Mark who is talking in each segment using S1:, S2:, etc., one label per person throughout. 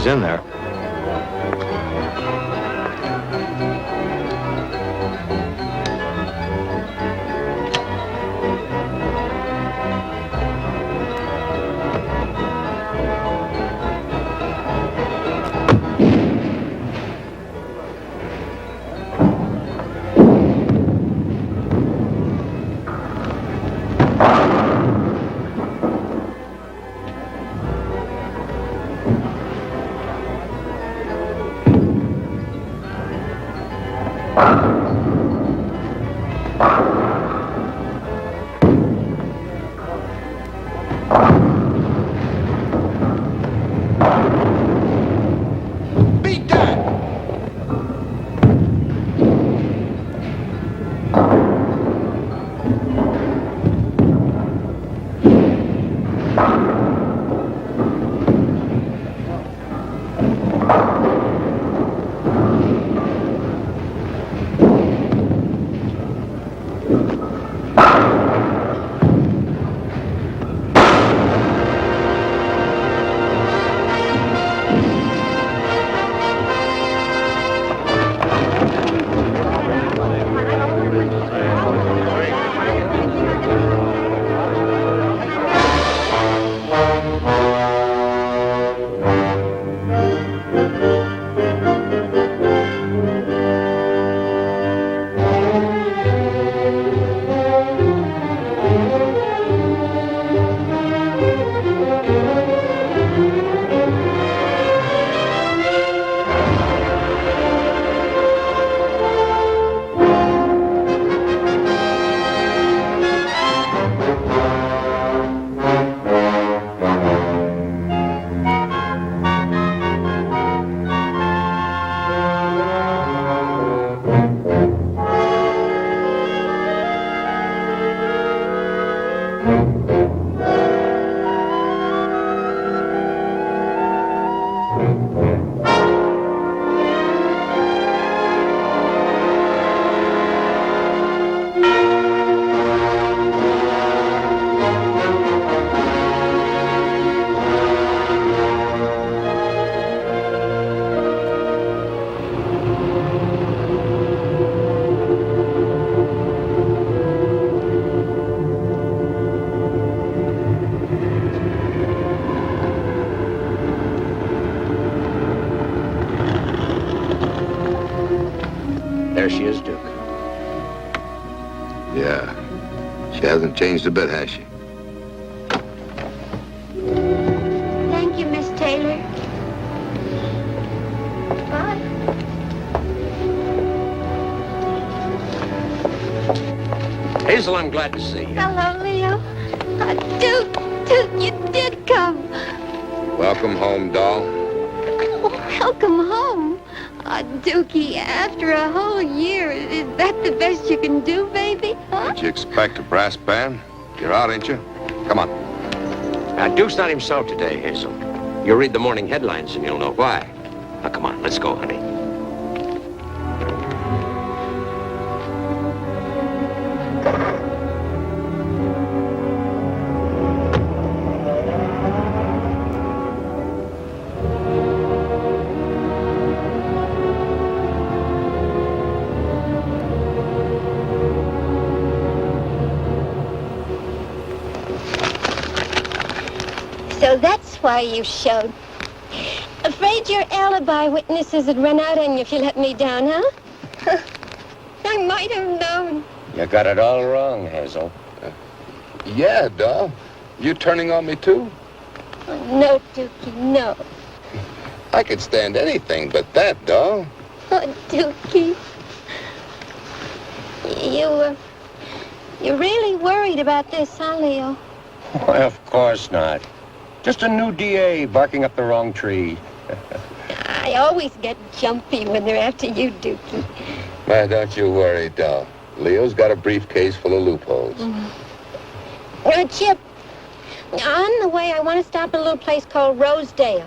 S1: he's in there.
S2: She is, Duke.
S3: Yeah. She hasn't changed a bit, has she?
S4: Thank you, Miss Taylor. Bye.
S2: Hazel, I'm glad to see you.
S4: Hello, Leo. Duke, you did come.
S3: Welcome home, doll.
S4: Welcome home. Dookie, after a whole year, is that the best you can do, baby? Huh?
S3: Did you expect a brass band? You're out, ain't you? Come on.
S2: Duke's not himself today, Hazel. You'll read the morning headlines and you'll know why. Now, come on, let's go, honey.
S4: So that's why you showed. Afraid your alibi witnesses had run out on you if you let me down, huh? I might have known.
S2: You got it all wrong, Hazel.
S3: Yeah, doll. You turning on me, too?
S4: Oh, no, Dookie, no.
S3: I could stand anything but that, doll.
S4: Oh, Dookie. You're really worried about this, huh, Leo?
S2: Why, of course not. Just a new DA barking up the wrong tree.
S4: I always get jumpy when they're after you, Dookie.
S3: Why, don't you worry, doll. Leo's got a briefcase full of loopholes.
S4: Chip, on the way, I want to stop at a little place called Rosedale.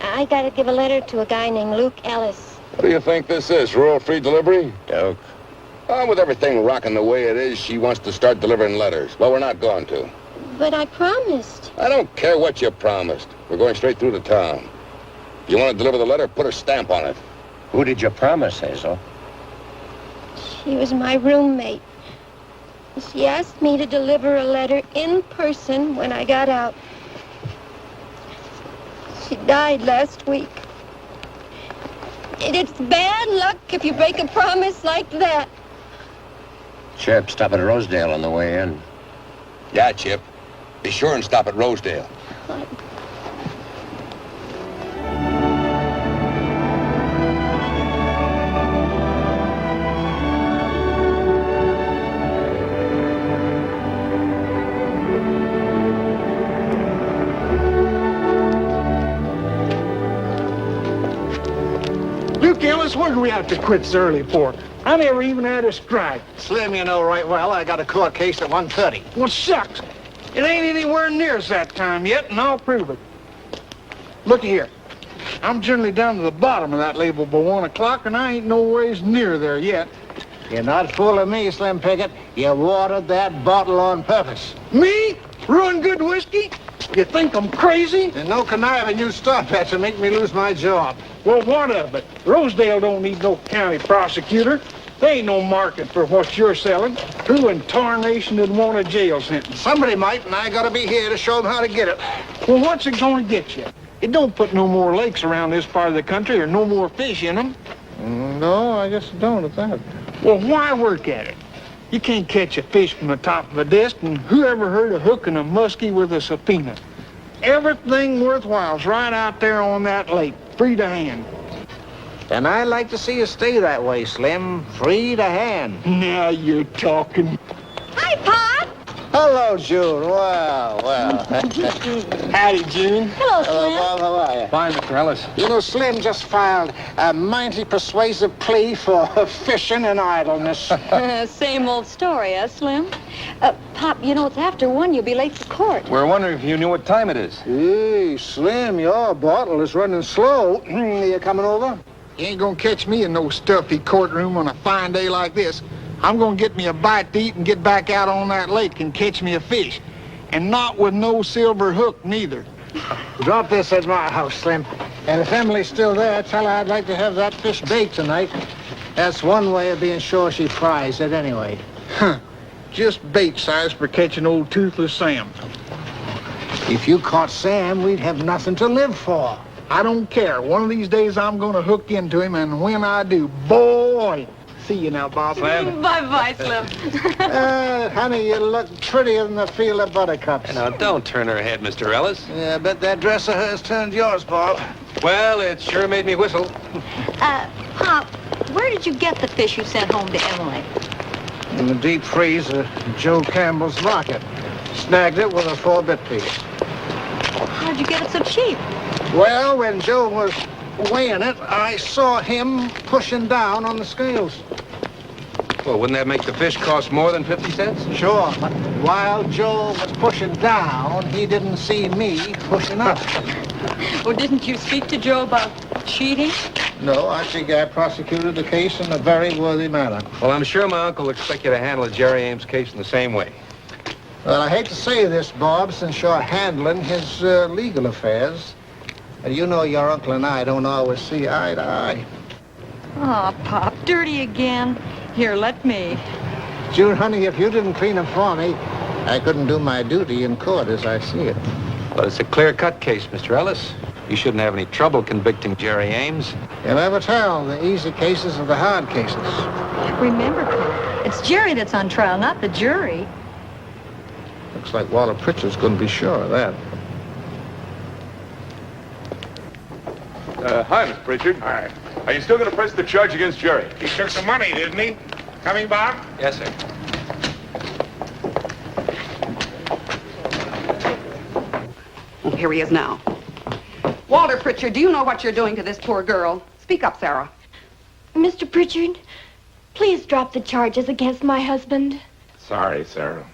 S4: I got to give a letter to a guy named Luke Ellis.
S3: What do you think this is, rural free delivery?
S2: Duke.
S3: Oh, with everything rocking the way it is, she wants to start delivering letters. Well, we're not going to.
S4: But I promised.
S3: I don't care what you promised. We're going straight through to town. You want to deliver the letter, put a stamp on it.
S2: Who did you promise, Hazel?
S4: She was my roommate. She asked me to deliver a letter in person when I got out. She died last week. It's bad luck if you break a promise like that.
S2: Chip, stop at Rosedale on the way in.
S3: Yeah, Chip. Be sure and stop at Rosedale.
S1: Luke Ellis, what do we have to quit so early for? I never even had a strike.
S5: Slim, you know right well I got a court case at 1:30.
S1: Well, shucks. It ain't anywhere near that time yet, and I'll prove it. Looky here. I'm generally down to the bottom of that label by 1 o'clock, and I ain't no ways near there yet.
S5: You're not fooling me, Slim Pickett. You watered that bottle on purpose.
S1: Me? Ruin good whiskey? You think I'm crazy?
S5: And no conniving you stop that to make me lose my job.
S1: Well, what of it? Rosedale don't need no county prosecutor. There ain't no market for what you're selling. Who in tarnation would want a jail sentence?
S5: Somebody might, and I gotta be here to show them how to get it.
S1: Well, what's it gonna get you? It don't put no more lakes around this part of the country or no more fish in them.
S5: No, I guess it don't at that.
S1: Well, why work at it? You can't catch a fish from the top of a disc, and who ever heard of hooking a muskie with a subpoena? Everything worthwhile's right out there on that lake, free to hand.
S5: And I'd like to see you stay that way, Slim. Free to hand.
S1: Now you're talking.
S4: Hi, Pop.
S5: Hello, June. Well.
S1: Howdy, June.
S4: Hello, Slim.
S5: Bob, how are you?
S2: Fine, Mr. Ellis.
S5: You know, Slim just filed a mighty persuasive plea for fishing and idleness.
S6: Same old story, Slim? Pop, you know, it's after 1. You'll be late for court.
S2: We're wondering if you knew what time it is.
S5: Hey, Slim, your bottle is running slow. You coming over?
S1: You ain't gonna catch me in no stuffy courtroom on a fine day like this. I'm gonna get me a bite to eat and get back out on that lake and catch me a fish. And not with no silver hook, neither.
S5: Drop this at my house, Slim. And if Emily's still there, tell her I'd like to have that fish baked tonight. That's one way of being sure she fries it anyway.
S1: Huh. Just bait size for catching old Toothless Sam.
S5: If you caught Sam, we'd have nothing to live for.
S1: I don't care. One of these days I'm gonna hook into him, and when I do, boy. See you now, Bob.
S6: Bye-bye, Slim.
S5: Honey, you look prettier than the field of buttercups.
S2: Now, don't turn her head, Mr. Ellis.
S5: Yeah, I bet that dress of hers turned yours, Bob.
S2: Well, it sure made me whistle.
S6: Pop, where did you get the fish you sent home to Emily?
S5: In the deep freeze of Joe Campbell's locker. Snagged it with a 4-bit piece.
S6: How'd you get it so cheap?
S5: Well, when Joe was weighing it, I saw him pushing down on the scales.
S2: Well, wouldn't that make the fish cost more than 50 cents?
S5: Sure, but while Joe was pushing down, he didn't see me pushing up.
S6: Well, didn't you speak to Joe about cheating?
S5: No, I think I prosecuted the case in a very worthy manner.
S2: Well, I'm sure my uncle will expect you to handle Jerry Ames' case in the same way.
S5: Well, I hate to say this, Bob, since you're handling his legal affairs. You know your uncle and I don't always see eye to eye.
S6: Oh, Pop, dirty again. Here, let me.
S5: June, honey, if you didn't clean him for me, I couldn't do my duty in court as I see it.
S2: But it's a clear-cut case, Mr. Ellis. You shouldn't have any trouble convicting Jerry Ames.
S5: You'll never tell the easy cases of the hard cases.
S6: Remember, Pop, it's Jerry that's on trial, not the jury.
S5: Looks like Walter Pritchard's going to be sure of that.
S7: Hi, Miss Pritchard.
S1: Hi.
S7: Are you still going to press the charge against Jerry?
S1: He took some money, didn't he? Coming, Bob?
S2: Yes, sir.
S8: Oh, here he is now. Walter Pritchard, do you know what you're doing to this poor girl? Speak up, Sarah.
S4: Mr. Pritchard, please drop the charges against my husband.
S7: Sorry, Sarah.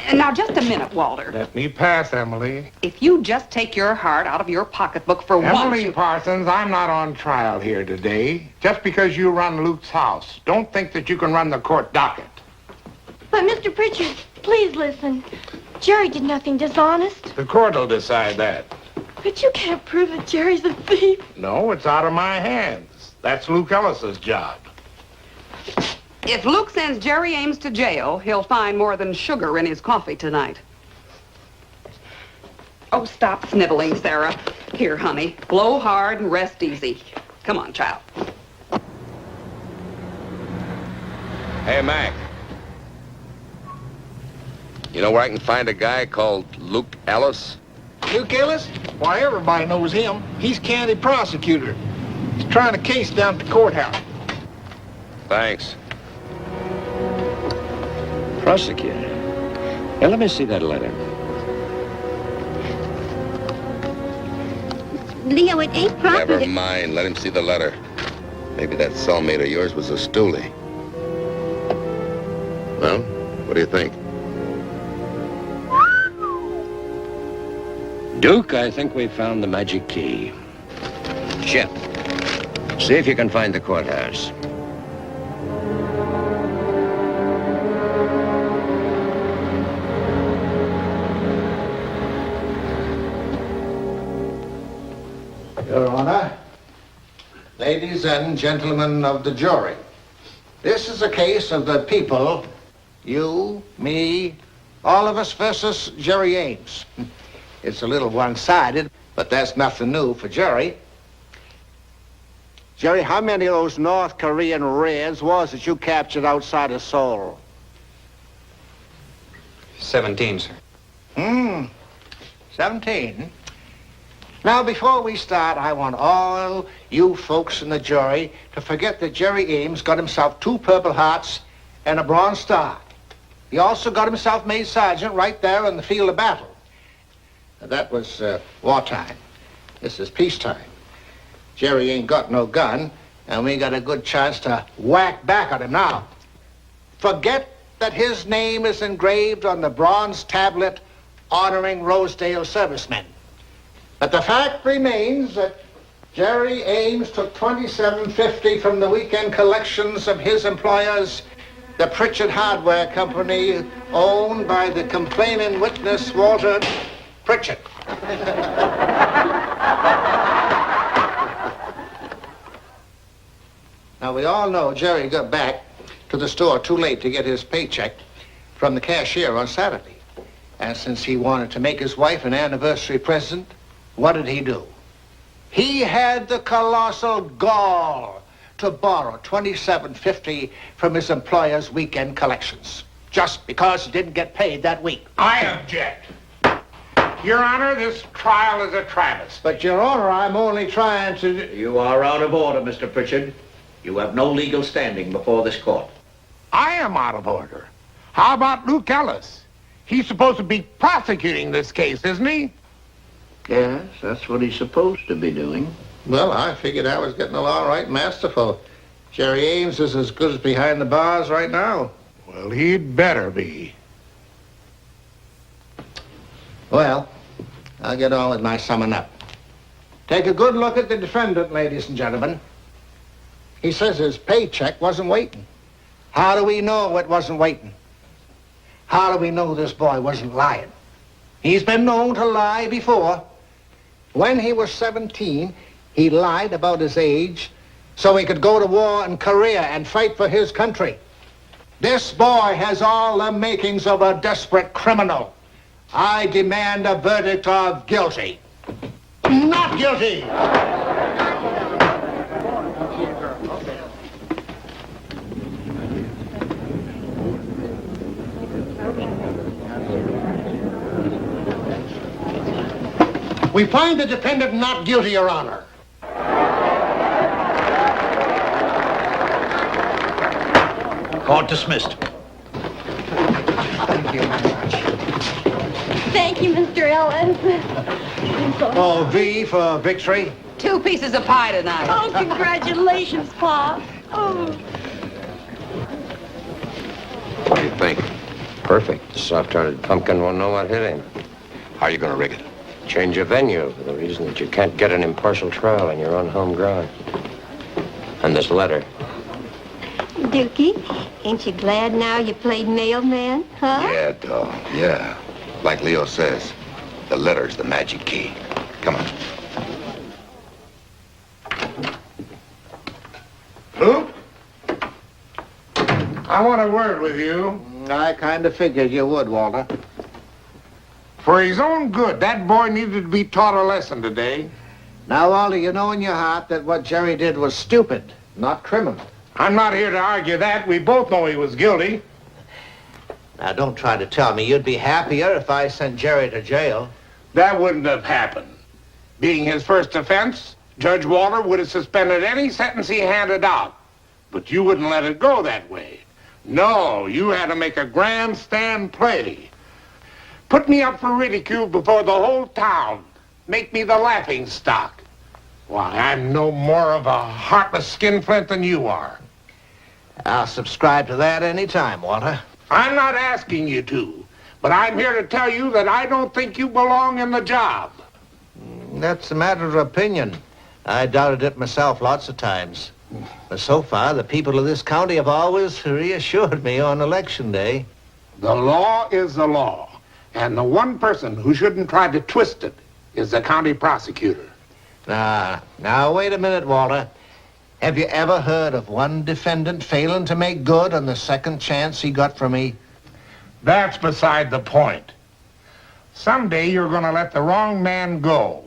S8: And now, just a minute, Walter.
S1: Let me pass, Emily.
S8: If you just take your heart out of your pocketbook for once...
S9: Emily Parsons, I'm not on trial here today. Just because you run Luke's house, don't think that you can run the court docket.
S4: But, Mr. Pritchard, please listen. Jerry did nothing dishonest.
S9: The court will decide that.
S10: But you can't prove that Jerry's a thief.
S9: No, it's out of my hands. That's Luke Ellis's job.
S8: If Luke sends Jerry Ames to jail, he'll find more than sugar in his coffee tonight. Oh, stop sniveling, Sarah. Here, honey, blow hard and rest easy. Come on, child.
S3: Hey, Mac. You know where I can find a guy called Luke Ellis?
S1: Luke Ellis? Why, everybody knows him. He's county prosecutor. He's trying a case down at the courthouse.
S3: Thanks.
S2: Prosecutor. Now, let me see that letter.
S4: Leo, it ain't proper
S3: Never
S4: to...
S3: mind. Let him see the letter. Maybe that cellmate of yours was a stoolie. Well, what do you think?
S2: Duke, I think we found the magic key. Shep, see if you can find the courthouse.
S5: Your Honor, ladies and gentlemen of the jury, this is a case of the people, you, me, all of us versus Jerry Ames. It's a little one-sided, but that's nothing new for Jerry. Jerry, how many of those North Korean Reds was it you captured outside of Seoul?
S11: 17, sir.
S5: 17. Now, before we start, I want all you folks in the jury to forget that Jerry Ames got himself 2 Purple Hearts and a Bronze Star. He also got himself made sergeant right there on the field of battle. Now, that was wartime. This is peacetime. Jerry ain't got no gun, and we got a good chance to whack back at him now. Forget that his name is engraved on the bronze tablet honoring Rosedale servicemen. But the fact remains that Jerry Ames took $27.50 from the weekend collections of his employers, the Pritchard Hardware Company, owned by the complaining witness, Walter Pritchard. Now, we all know Jerry got back to the store too late to get his paycheck from the cashier on Saturday. And since he wanted to make his wife an anniversary present, what did he do? He had the colossal gall to borrow $27.50 from his employer's weekend collections, just because he didn't get paid that week.
S9: I object. Your Honor, this trial is a travesty.
S5: But, Your Honor, I'm only trying to...
S11: You are out of order, Mr. Pritchard. You have no legal standing before this court.
S9: I am out of order. How about Luke Ellis? He's supposed to be prosecuting this case, isn't he?
S11: Yes, that's what he's supposed to be doing.
S5: Well, I figured I was getting along right masterful. Jerry Ames is as good as behind the bars right now.
S9: Well, he'd better be.
S5: Well, I'll get on with my summing up. Take a good look at the defendant, ladies and gentlemen. He says his paycheck wasn't waiting. How do we know it wasn't waiting? How do we know this boy wasn't lying? He's been known to lie before. When he was 17, he lied about his age so he could go to war in Korea and fight for his country. This boy has all the makings of a desperate criminal. I demand a verdict of guilty. Not guilty! We find the defendant not guilty, Your Honor.
S11: Court dismissed.
S5: Thank you very much.
S4: Thank you, Mr. Ellis.
S5: Oh, V for victory.
S8: 2 pieces of pie tonight.
S10: Oh, congratulations, Pa. Oh.
S3: What do you think?
S2: Perfect. The soft-hearted pumpkin won't know what hit him.
S3: How are you going to rig it?
S2: Change of venue for the reason that you can't get an impartial trial on your own home ground. And this letter.
S4: Dukey, ain't you glad now you played mailman, huh?
S3: Yeah, doll. Yeah. Like Leo says, the letter's the magic key.
S2: Come on.
S9: Luke? I want a word with you.
S5: I kind of figured you would, Walter.
S9: For his own good, that boy needed to be taught a lesson today.
S5: Now, Walter, you know in your heart that what Jerry did was stupid, not criminal.
S9: I'm not here to argue that. We both know he was guilty.
S5: Now, don't try to tell me you'd be happier if I sent Jerry to jail.
S9: That wouldn't have happened. Being his first offense, Judge Walter would have suspended any sentence he handed out. But you wouldn't let it go that way. No, you had to make a grandstand play. Put me up for ridicule before the whole town. Make me the laughing stock. Why, I'm no more of a heartless skinflint than you are.
S5: I'll subscribe to that any time, Walter.
S9: I'm not asking you to, but I'm here to tell you that I don't think you belong in the job.
S5: That's a matter of opinion. I doubted it myself lots of times. But so far, the people of this county have always reassured me on election day.
S9: The law is the law, and the one person who shouldn't try to twist it is the county prosecutor.
S5: Now, wait a minute, Walter. Have you ever heard of one defendant failing to make good on the second chance he got from me?
S9: That's beside the point. Someday you're going to let the wrong man go.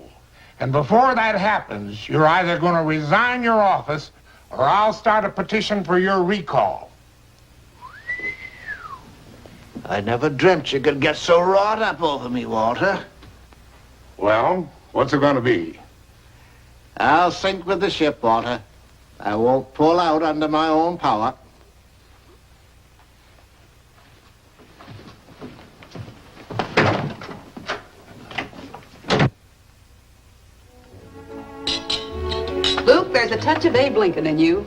S9: And before that happens, you're either going to resign your office or I'll start a petition for your recall.
S5: I never dreamt you could get so wrought up over me, Walter.
S9: Well, what's it going to be?
S5: I'll sink with the ship, Walter. I won't pull out under my own power.
S8: Luke, there's a touch of Abe Lincoln in you.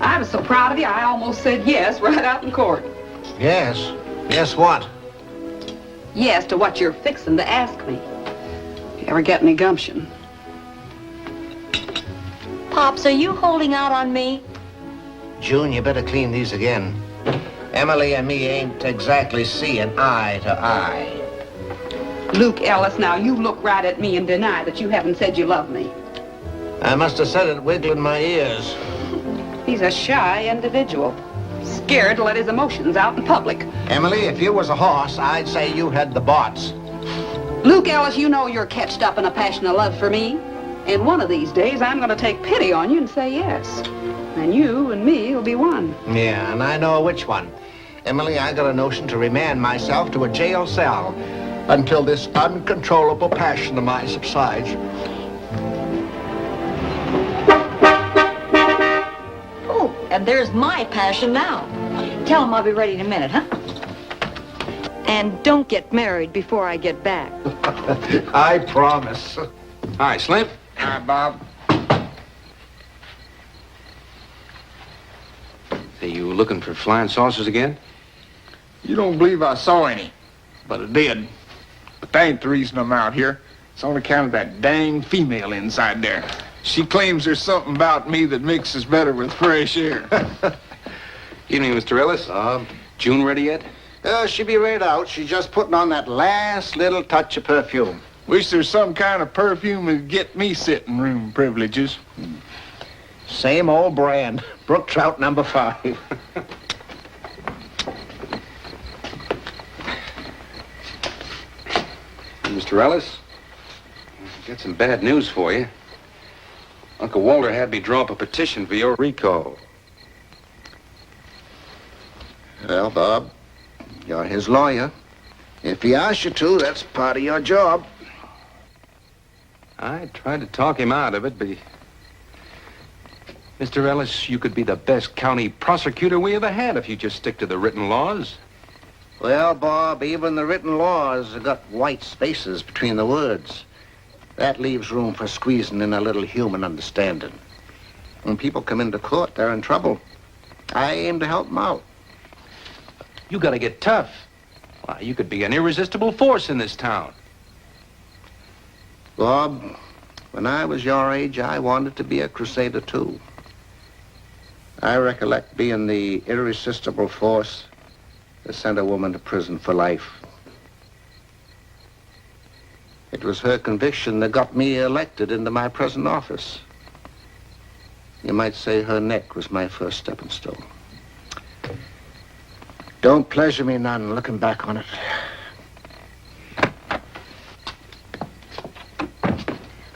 S8: I was so proud of you, I almost said yes right out in court.
S5: Yes? Yes what?
S8: Yes to what you're fixing to ask me. If you ever get any gumption.
S6: Pops, are you holding out on me?
S5: June, you better clean these again. Emily and me ain't exactly seeing eye to eye.
S8: Luke Ellis, now you look right at me and deny that you haven't said you love me.
S5: I must have said it wiggling my ears.
S8: He's a shy individual. Scared to let his emotions out in public.
S5: Emily, if you was a horse, I'd say you had the bots.
S8: Luke Ellis, you know you're catched up in a passion of love for me. And one of these days, I'm going to take pity on you and say yes. And you and me will be one.
S5: Yeah, and I know which one. Emily, I got a notion to remand myself to a jail cell until this uncontrollable passion of mine subsides.
S6: Oh, and there's my passion now. Tell him I'll be ready in a minute, huh? And don't get married before I get back.
S5: I promise.
S2: Hi, Slim.
S9: Hi, Bob.
S2: Are you looking for flying saucers again?
S1: You don't believe I saw any, but I did. But that ain't the reason I'm out here. It's on account of that dang female inside there. She claims there's something about me that mixes better with fresh air.
S2: Evening, Mr. Ellis. June ready yet?
S5: She'll be right out. She's just putting on that last little touch of perfume.
S1: Wish there's some kind of perfume that'd get me sitting room privileges.
S5: Same old brand. Brook Trout number 5.
S2: Mr. Ellis, I've got some bad news for you. Uncle Walter had me draw up a petition for your recall.
S5: Well, Bob, you're his lawyer. If he asks you to, that's part of your job.
S2: I tried to talk him out of it, but... Mr. Ellis, you could be the best county prosecutor we ever had if you just stick to the written laws.
S5: Well, Bob, even the written laws have got white spaces between the words. That leaves room for squeezing in a little human understanding. When people come into court, they're in trouble. I aim to help them out.
S2: You gotta get tough. Why, you could be an irresistible force in this town.
S5: Bob, when I was your age, I wanted to be a crusader, too. I recollect being the irresistible force that sent a woman to prison for life. It was her conviction that got me elected into my present office. You might say her neck was my first stepping stone. Don't pleasure me none looking back on it.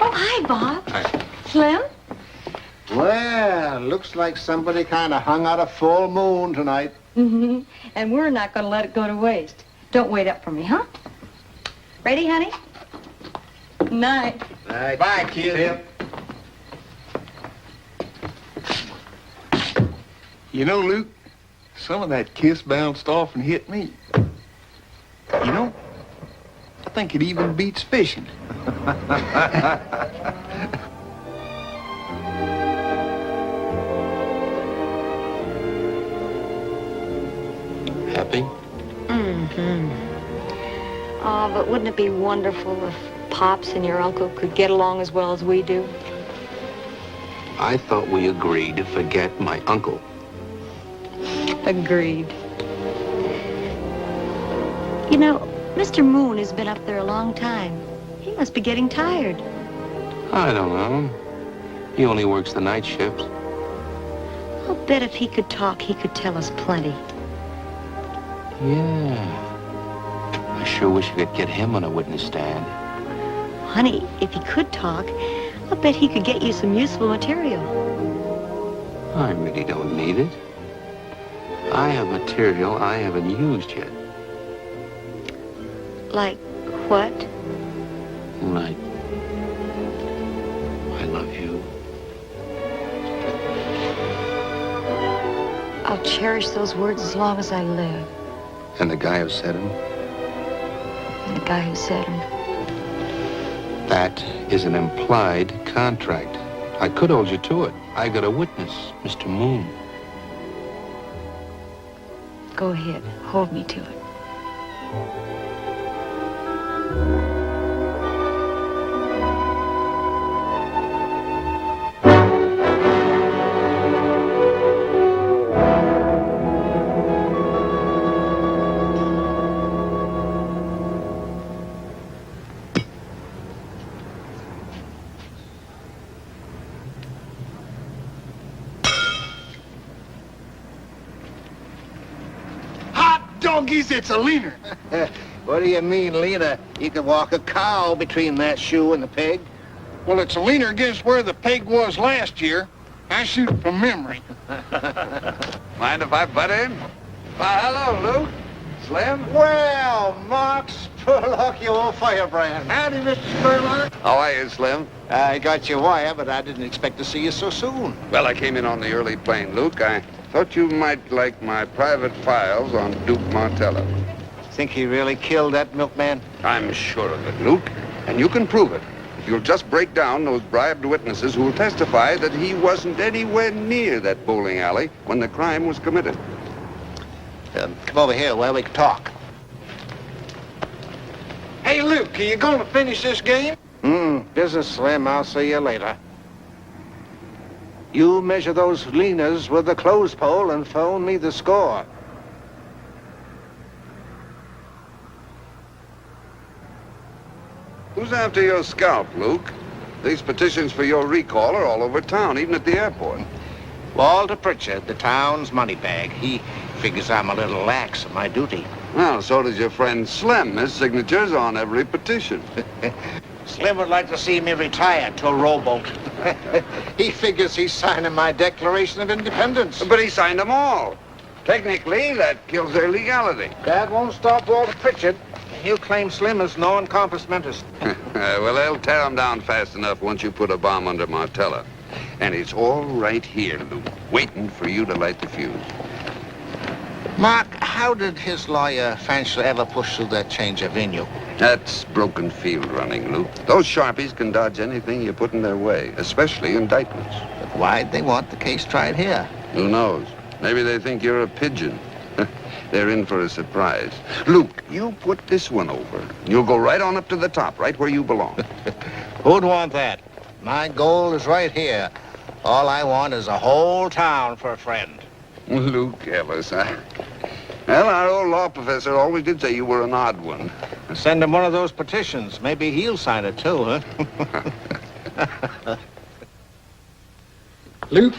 S6: Oh, hi, Bob.
S5: Hi.
S6: Slim?
S5: Well, looks like somebody kind of hung out a full moon tonight.
S6: Mm-hmm. And we're not going to let it go to waste. Don't wait up for me, huh? Ready, honey? Night.
S5: Night. Bye, kid.
S1: You know, Luke, some of that kiss bounced off and hit me. You know, I think it even beats fishing.
S2: Happy?
S6: Mm-hmm. Oh, but wouldn't it be wonderful if Pops and your uncle could get along as well as we do?
S2: I thought we agreed to forget my uncle.
S6: Agreed. You know, Mr. Moon has been up there a long time. He must be getting tired.
S2: I don't know. He only works the night shift.
S6: I'll bet if he could talk, he could tell us plenty.
S2: Yeah. I sure wish I could get him on a witness stand.
S6: Honey, if he could talk, I'll bet he could get you some useful material.
S2: I really don't need it. I have material I haven't used yet.
S6: Like what?
S2: Like, I love you.
S6: I'll cherish those words as long as I live.
S2: And the guy who said him?
S6: And the guy who said them.
S2: That is an implied contract. I could hold you to it. I got a witness, Mr. Moon.
S6: Go ahead, hold me to it.
S1: Donkeys, it's a leaner.
S5: What do you mean, Lena? You could walk a cow between that shoe and the peg.
S1: Well, it's a leaner against where the peg was last year. I shoot from memory.
S2: Mind if I butt in? Hello, Luke. Slim?
S5: Well, Mark Spurlock, you old firebrand.
S1: Howdy, Mr. Spurlock.
S2: How are you, Slim?
S5: I got your wire, but I didn't expect to see you so soon.
S2: Well, I came in on the early plane, Luke. I thought you might like my private files on Duke Martella.
S5: Think he really killed that milkman?
S2: I'm sure of it, Luke. And you can prove it. If you'll just break down those bribed witnesses who will testify that he wasn't anywhere near that bowling alley when the crime was committed.
S5: Come over here where we can talk.
S1: Hey, Luke, are you going to finish this game?
S5: Business, Slim. I'll see you later. You measure those leaners with the clothes pole and phone me the score.
S2: Who's after your scalp, Luke? These petitions for your recall are all over town, even at the airport.
S5: Walter Pritchard, the town's money bag. He figures I'm a little lax in my duty.
S2: Well, so does your friend Slim. His signature's on every petition.
S5: Slim would like to see me retired to a rowboat. He figures he's signing my Declaration of Independence.
S2: But he signed them all. Technically, that kills their legality.
S5: That won't stop Walter Pritchard. He'll claim Slim as non-compos mentis.
S2: Well, they'll tear him down fast enough once you put a bomb under Martella. And it's all right here, Luke, waiting for you to light the fuse.
S5: Mark, how did his lawyer, Fantzler, ever push through that change of venue?
S2: That's broken field running, Luke. Those sharpies can dodge anything you put in their way, especially indictments.
S5: But why'd they want the case tried here?
S2: Who knows? Maybe they think you're a pigeon. They're in for a surprise. Luke, you put this one over. You'll go right on up to the top, right where you belong.
S5: Who'd want that? My goal is right here. All I want is a whole town for a friend.
S2: Luke Ellis, huh? Well, our old law professor always did say you were an odd one.
S5: Send him one of those petitions. Maybe he'll sign it too, huh?
S1: Luke,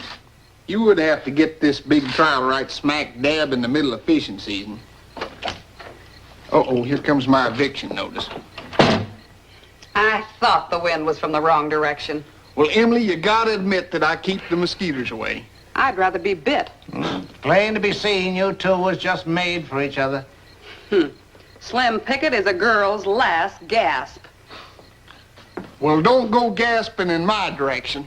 S1: you would have to get this big trial right smack dab in the middle of fishing season. Uh-oh, here comes my eviction notice.
S8: I thought the wind was from the wrong direction.
S1: Well, Emily, you gotta admit that I keep the mosquitoes away.
S8: I'd rather be bit.
S5: Plain to be seen, you two was just made for each other.
S8: Slim Pickett is a girl's last gasp.
S1: Well, don't go gasping in my direction.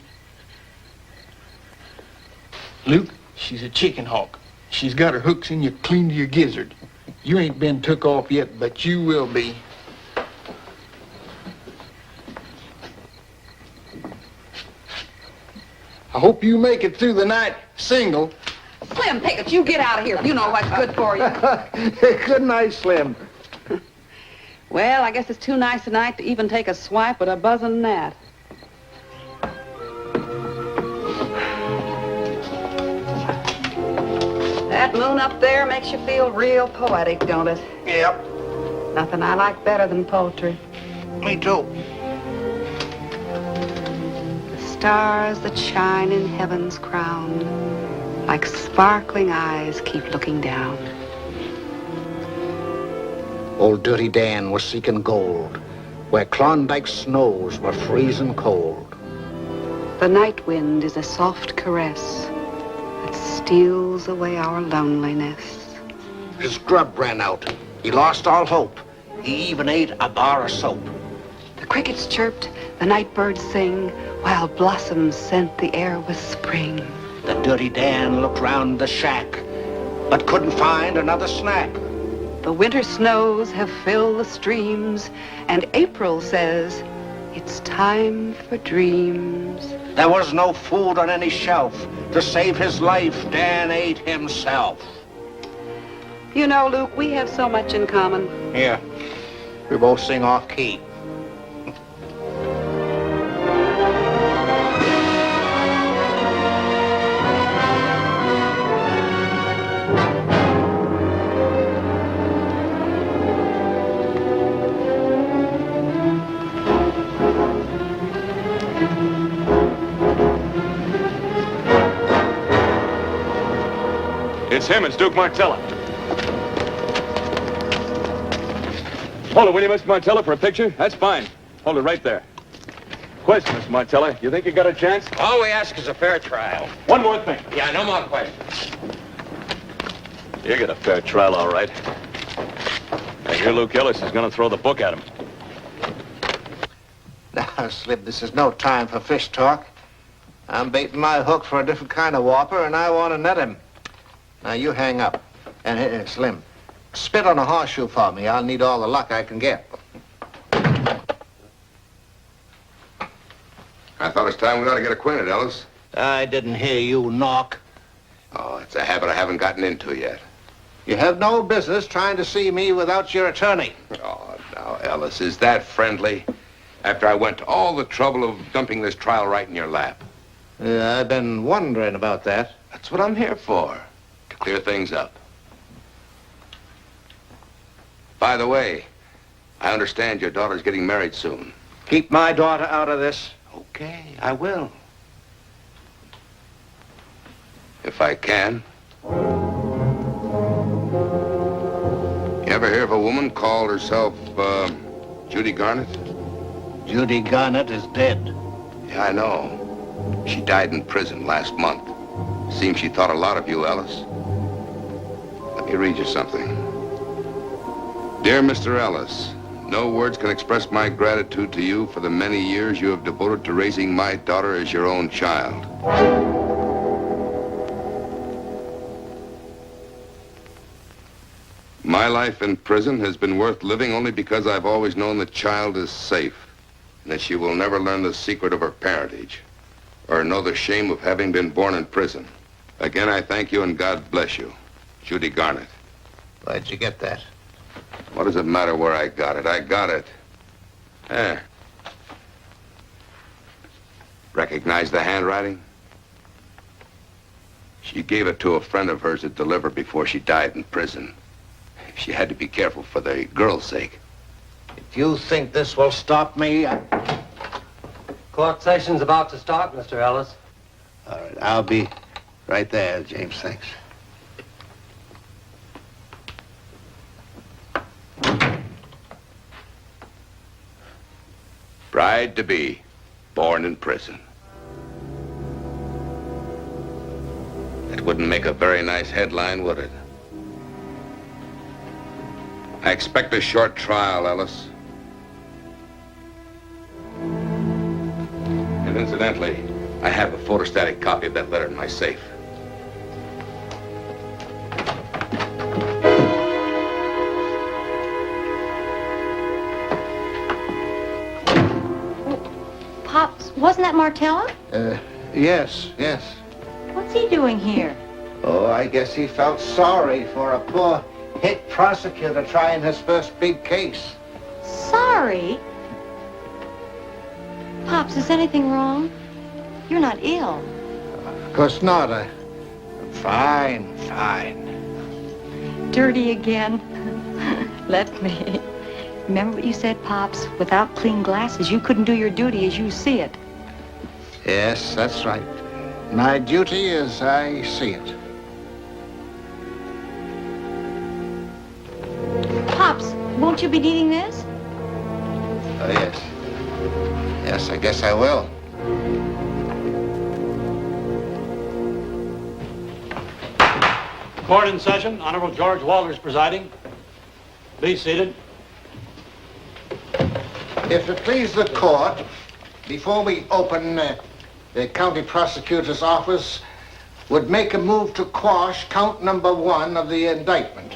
S1: Luke, she's a chicken hawk. She's got her hooks in you clean to your gizzard. You ain't been took off yet, but you will be. I hope you make it through the night single.
S8: Slim Pickett, you get out of here. You know what's good for you.
S1: Good night, Slim.
S8: Well, I guess it's too nice a night to even take a swipe at a buzzing gnat. That moon up there makes you feel real poetic, don't it?
S5: Yep.
S8: Nothing I like better than poetry.
S5: Me too.
S8: The stars that shine in heaven's crown, like sparkling eyes, keep looking down.
S5: Old Dirty Dan was seeking gold, where Klondike snows were freezing cold.
S8: The night wind is a soft caress that steals away our loneliness.
S5: His grub ran out. He lost all hope. He even ate a bar of soap.
S8: The crickets chirped, the night birds sing, while blossoms scent the air with spring.
S5: The Dirty Dan looked round the shack, but couldn't find another snack.
S8: The winter snows have filled the streams, and April says, it's time for dreams.
S5: There was no food on any shelf. To save his life, Dan ate himself.
S8: You know, Luke, we have so much in common.
S5: Here, we both sing off key.
S7: It's him. It's Duke Martella. Hold it, will you, Mr. Martella, for a picture? That's fine. Hold it right there. Question, Mr. Martella. You think you got a chance?
S5: All we ask is a fair trial.
S7: One more thing.
S5: Yeah, no more questions.
S7: You get a fair trial, all right. I hear Luke Ellis is going to throw the book at him.
S5: Now, Slip, this is no time for fish talk. I'm baiting my hook for a different kind of whopper, and I want to net him. Now, you hang up. And, here, Slim, spit on a horseshoe for me. I'll need all the luck I can get.
S3: I thought it's time we ought to get acquainted, Ellis.
S5: I didn't hear you knock.
S3: Oh, it's a habit I haven't gotten into yet.
S5: You have no business trying to see me without your attorney.
S3: Oh, now, Ellis, is that friendly? After I went to all the trouble of dumping this trial right in your lap.
S5: I've been wondering about that.
S3: That's what I'm here for, to clear things up. By the way, I understand your daughter's getting married soon.
S5: Keep my daughter out of this.
S3: Okay, I will. If I can. You ever hear of a woman called herself, Judy Garnett?
S5: Judy Garnett is dead.
S3: Yeah, I know. She died in prison last month. Seems she thought a lot of you, Ellis. Let me read you something. Dear Mr. Ellis, no words can express my gratitude to you for the many years you have devoted to raising my daughter as your own child. My life in prison has been worth living only because I've always known the child is safe and that she will never learn the secret of her parentage or know the shame of having been born in prison. Again, I thank you and God bless you. Judy Garnett.
S5: Where'd you get that?
S3: What does it matter where I got it? I got it. There. Recognize the handwriting? She gave it to a friend of hers to deliver before she died in prison. She had to be careful for the girl's sake.
S5: If you think this will stop me,
S12: Court session's about to start, Mr. Ellis.
S5: All right, I'll be right there, James. Thanks.
S3: Bride-to-be, born in prison. It wouldn't make a very nice headline, would it? I expect a short trial, Ellis. And incidentally, I have a photostatic copy of that letter in my safe.
S6: Pops, wasn't that Martella?
S5: Yes.
S6: What's he doing here?
S5: Oh, I guess he felt sorry for a poor hit prosecutor trying his first big case.
S6: Sorry? Pops, is anything wrong? You're not ill.
S5: Of course not. I'm fine.
S6: Dirty again. Let me. Remember what you said, Pops? Without clean glasses, you couldn't do your duty as you see it.
S5: Yes, that's right. My duty as I see it.
S6: Pops, won't you be needing this?
S5: Oh, yes. Yes, I guess I will.
S12: Court in session. Honorable George Walters presiding. Be seated.
S5: If it please the court, before we open the county prosecutor's office, would make a move to quash count number 1 of the indictment.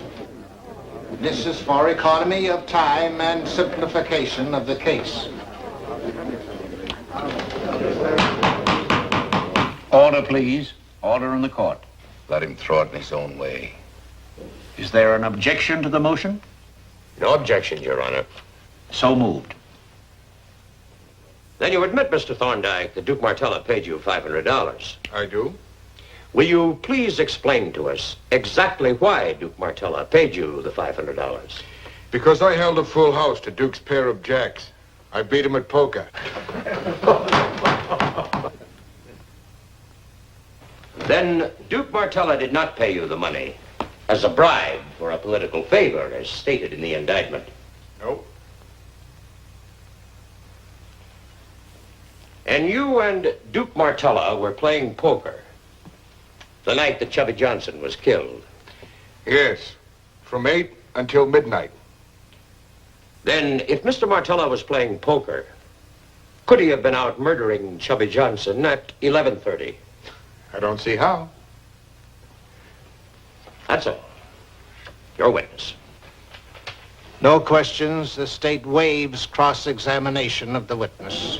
S5: This is for economy of time and simplification of the case.
S11: Order, please. Order in the court.
S3: Let him throw it in his own way.
S11: Is there an objection to the motion?
S13: No objection, Your Honor.
S11: So moved.
S13: Then you admit, Mr. Thorndyke, that Duke Martella paid you $500.
S9: I do.
S13: Will you please explain to us exactly why Duke Martella paid you the $500?
S9: Because I held a full house to Duke's pair of jacks. I beat him at poker.
S13: Then Duke Martella did not pay you the money as a bribe for a political favor, as stated in the indictment.
S9: Nope.
S13: And you and Duke Martella were playing poker the night that Chubby Johnson was killed.
S9: Yes, from 8 until midnight.
S13: Then, if Mr. Martella was playing poker, could he have been out murdering Chubby Johnson at 11:30?
S9: I don't see how.
S13: That's all. Your witness.
S5: No questions. The state waives cross-examination of the witness.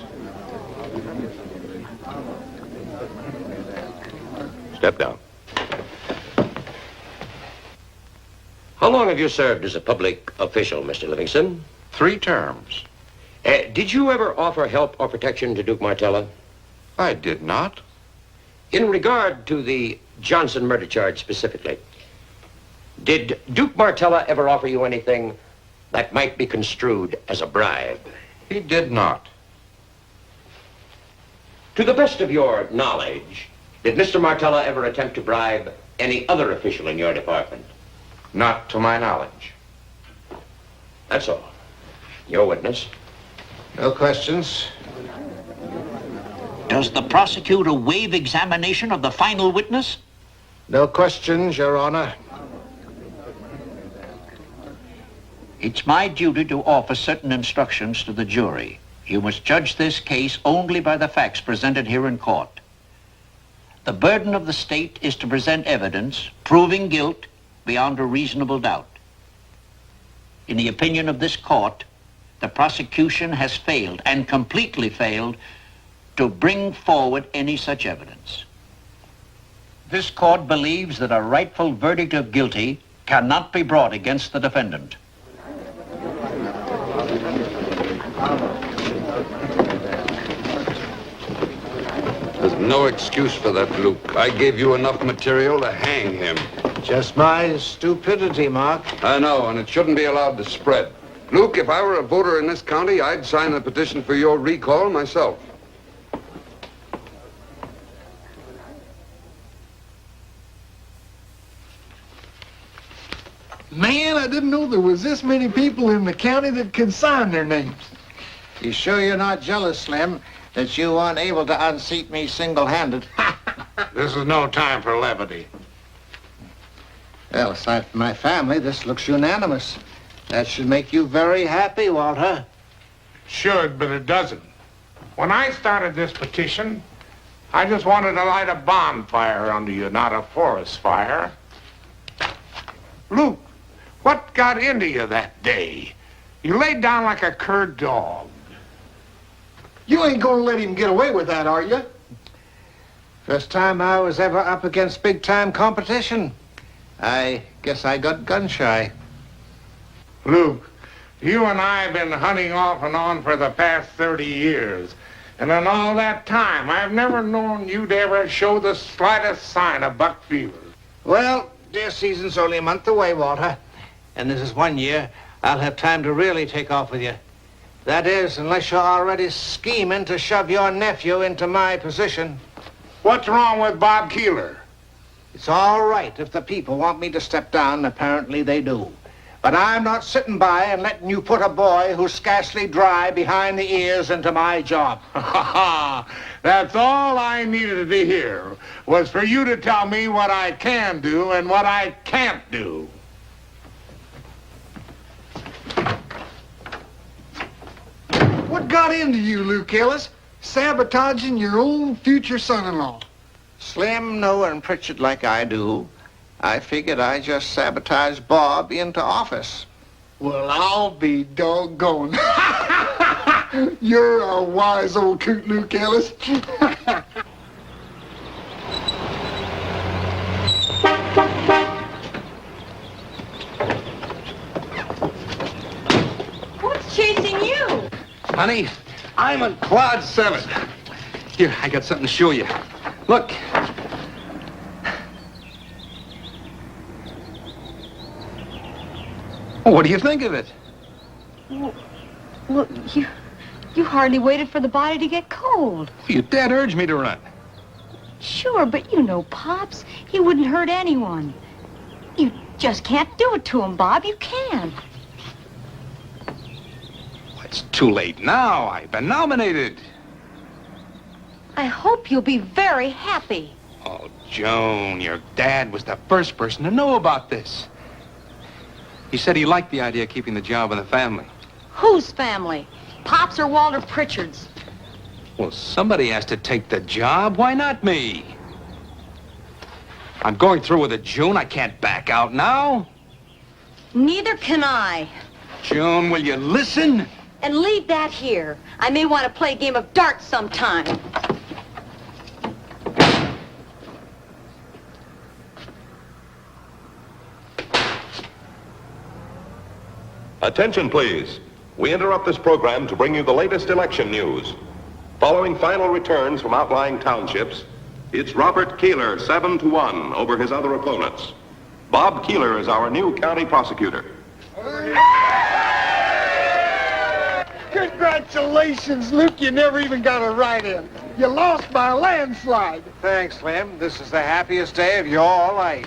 S13: Step down. How long have you served as a public official, Mr. Livingston?
S3: 3 terms.
S13: Did you ever offer help or protection to Duke Martella?
S3: I did not.
S13: In regard to the Johnson murder charge specifically, did Duke Martella ever offer you anything that might be construed as a bribe?
S3: He did not.
S13: To the best of your knowledge, did Mr. Martella ever attempt to bribe any other official in your department?
S3: Not to my knowledge.
S13: That's all. Your witness.
S5: No questions.
S11: Does the prosecutor waive examination of the final witness?
S5: No questions, Your Honor.
S11: It's my duty to offer certain instructions to the jury. You must judge this case only by the facts presented here in court. The burden of the state is to present evidence proving guilt beyond a reasonable doubt. In the opinion of this court, the prosecution has failed, and completely failed, to bring forward any such evidence. This court believes that a rightful verdict of guilty cannot be brought against the defendant.
S3: There's no excuse for that, Luke. I gave you enough material to hang him.
S5: Just my stupidity, Mark.
S3: I know, and it shouldn't be allowed to spread.
S2: Luke, if I were a voter in this county, I'd sign the petition for your recall myself.
S1: Man, I didn't know there was this many people in the county that could sign their names.
S5: You sure you're not jealous, Slim, that you weren't able to unseat me single-handed?
S9: This is no time for levity.
S5: Well, aside from my family, this looks unanimous. That should make you very happy, Walter.
S9: Should, but it doesn't. When I started this petition, I just wanted to light a bonfire under you, not a forest fire. Luke, what got into you that day? You laid down like a cur dog.
S1: You ain't gonna let him get away with that, are you?
S5: First time I was ever up against big-time competition. I guess I got gun-shy.
S9: Luke, you and I have been hunting off and on for the past 30 years. And in all that time, I've never known you to ever show the slightest sign of buck fever.
S5: Well, deer season's only a month away, Walter. And this is 1 year I'll have time to really take off with you. That is, unless you're already scheming to shove your nephew into my position.
S9: What's wrong with Bob Keeler?
S5: It's all right if the people want me to step down, apparently they do. But I'm not sitting by and letting you put a boy who's scarcely dry behind the ears into my job.
S9: That's all I needed to hear, was for you to tell me what I can do and what I can't do.
S1: What got into you, Luke Ellis? Sabotaging your own future son-in-law.
S5: Slim, knowing Pritchard like I do, I figured I'd just sabotage Bob into office.
S1: Well, I'll be doggone. You're a wise old coot, Luke Ellis.
S6: What's chasing you?
S7: Honey, I'm on quad 7. Here, I got something to show you. Look. What do you think of it?
S6: Well, you hardly waited for the body to get cold.
S7: Your dad urged me to run.
S6: Sure, but you know Pops. He wouldn't hurt anyone. You just can't do it to him, Bob. You can't.
S7: It's too late now. I've been nominated.
S6: I hope you'll be very happy.
S7: Oh, Joan, your dad was the first person to know about this. He said he liked the idea of keeping the job in the family.
S6: Whose family? Pop's or Walter Pritchard's?
S7: Well, somebody has to take the job. Why not me? I'm going through with it, June. I can't back out now.
S6: Neither can I.
S7: June, will you listen?
S6: And leave that here. I may want to play a game of darts sometime.
S14: Attention, please. We interrupt this program to bring you the latest election news. Following final returns from outlying townships, it's Robert Keeler 7-1 over his other opponents. Bob Keeler is our new county prosecutor.
S1: Congratulations, Luke. You never even got a write-in. You lost by a landslide.
S5: Thanks, Slim. This is the happiest day of your life.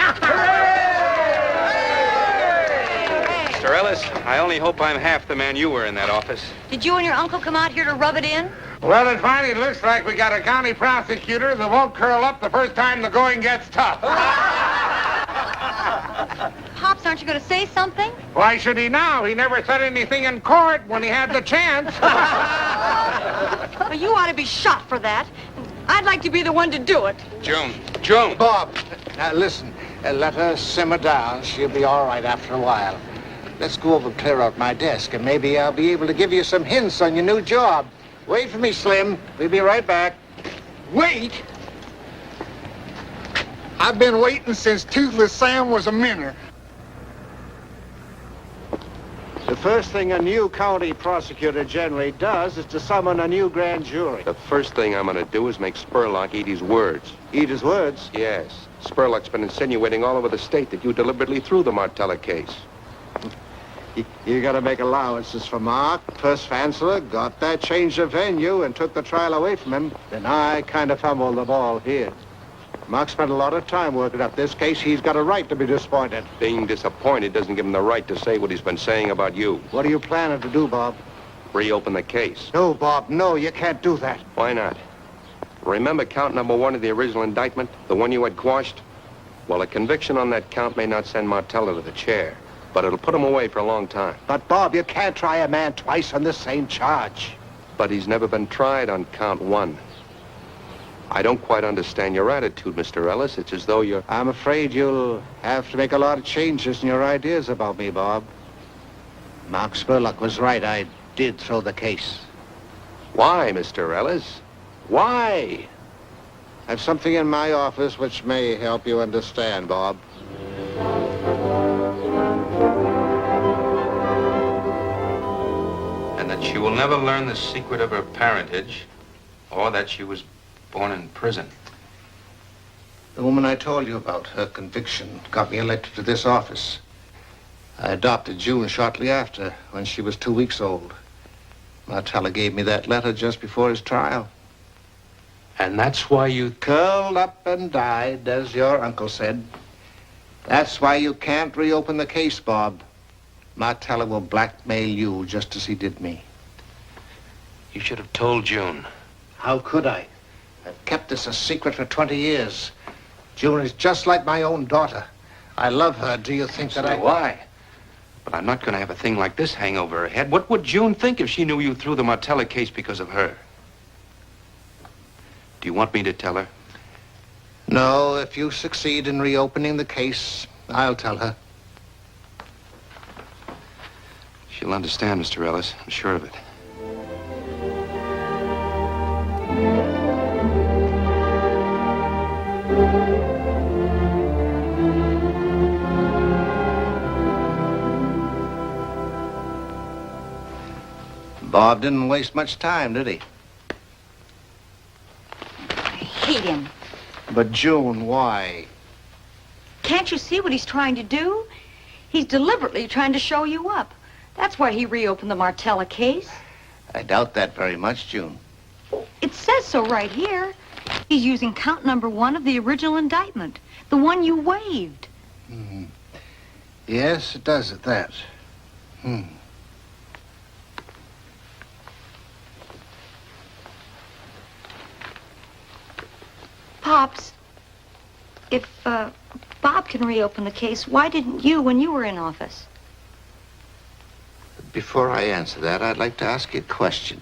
S7: Mr. Ellis, I only hope I'm half the man you were in that office.
S6: Did you and your uncle come out here to rub it in?
S9: Well, it finally looks like we got a county prosecutor that won't curl up the first time the going gets tough.
S6: Pops, aren't you going to say something?
S9: Why should he now? He never said anything in court when he had the chance.
S6: Well, you ought to be shot for that. I'd like to be the one to do it.
S7: Joan.
S5: Bob, now listen, let her simmer down. She'll be all right after a while. Let's go over and clear out my desk, and maybe I'll be able to give you some hints on your new job. Wait for me, Slim. We'll be right back.
S1: Wait? I've been waiting since Toothless Sam was a minor.
S5: The first thing a new county prosecutor generally does is to summon a new grand jury.
S3: The first thing I'm going to do is make Spurlock eat his words.
S5: Eat his words?
S3: Yes. Spurlock's been insinuating all over the state that you deliberately threw the Martella case.
S5: You got to make allowances for Mark. First Fantzler got that change of venue and took the trial away from him. Then I kind of fumbled the ball here. Mark spent a lot of time working up this case. He's got a right to be disappointed.
S14: Being disappointed doesn't give him the right to say what he's been saying about you.
S5: What are you planning to do, Bob?
S14: Reopen the case.
S5: No, Bob, no, you can't do that.
S14: Why not? Remember count number 1 of the original indictment? The one you had quashed? Well, a conviction on that count may not send Martella to the chair, but it'll put him away for a long time.
S5: But, Bob, you can't try a man twice on the same charge.
S14: But he's never been tried on count 1. I don't quite understand your attitude, Mr. Ellis. It's as though you're...
S5: I'm afraid you'll have to make a lot of changes in your ideas about me, Bob. Mark Spurlock was right. I did throw the case.
S14: Why, Mr. Ellis? Why?
S5: I've something in my office which may help you understand, Bob.
S3: And that she will never learn the secret of her parentage, or that she was born in prison.
S5: The woman I told you about, her conviction, got me elected to this office. I adopted June shortly after, when she was 2 weeks old. Martella gave me that letter just before his trial.
S3: And that's why you...
S5: Curled up and died, as your uncle said. That's why you can't reopen the case, Bob. Martella will blackmail you just as he did me.
S3: You should have told June.
S5: How could I? I've kept this a secret for 20 years. June is just like my own daughter. I love her. Do you think that
S3: Why? But I'm not going to have a thing like this hang over her head. What would June think if she knew you threw the Martella case because of her? Do you want me to tell her?
S5: No, if you succeed in reopening the case, I'll tell her.
S3: She'll understand, Mr. Ellis. I'm sure of it.
S5: Bob didn't waste much time, did he?
S6: I hate him.
S5: But June, why?
S6: Can't you see what he's trying to do? He's deliberately trying to show you up. That's why he reopened the Martella case.
S5: I doubt that very much, June.
S6: It says so right here. He's using count number 1 of the original indictment, the one you waived.
S5: Mm-hmm. Yes, it does at that.
S6: Pops, if Bob can reopen the case, why didn't you when you were in office?
S5: Before I answer that, I'd like to ask you a question.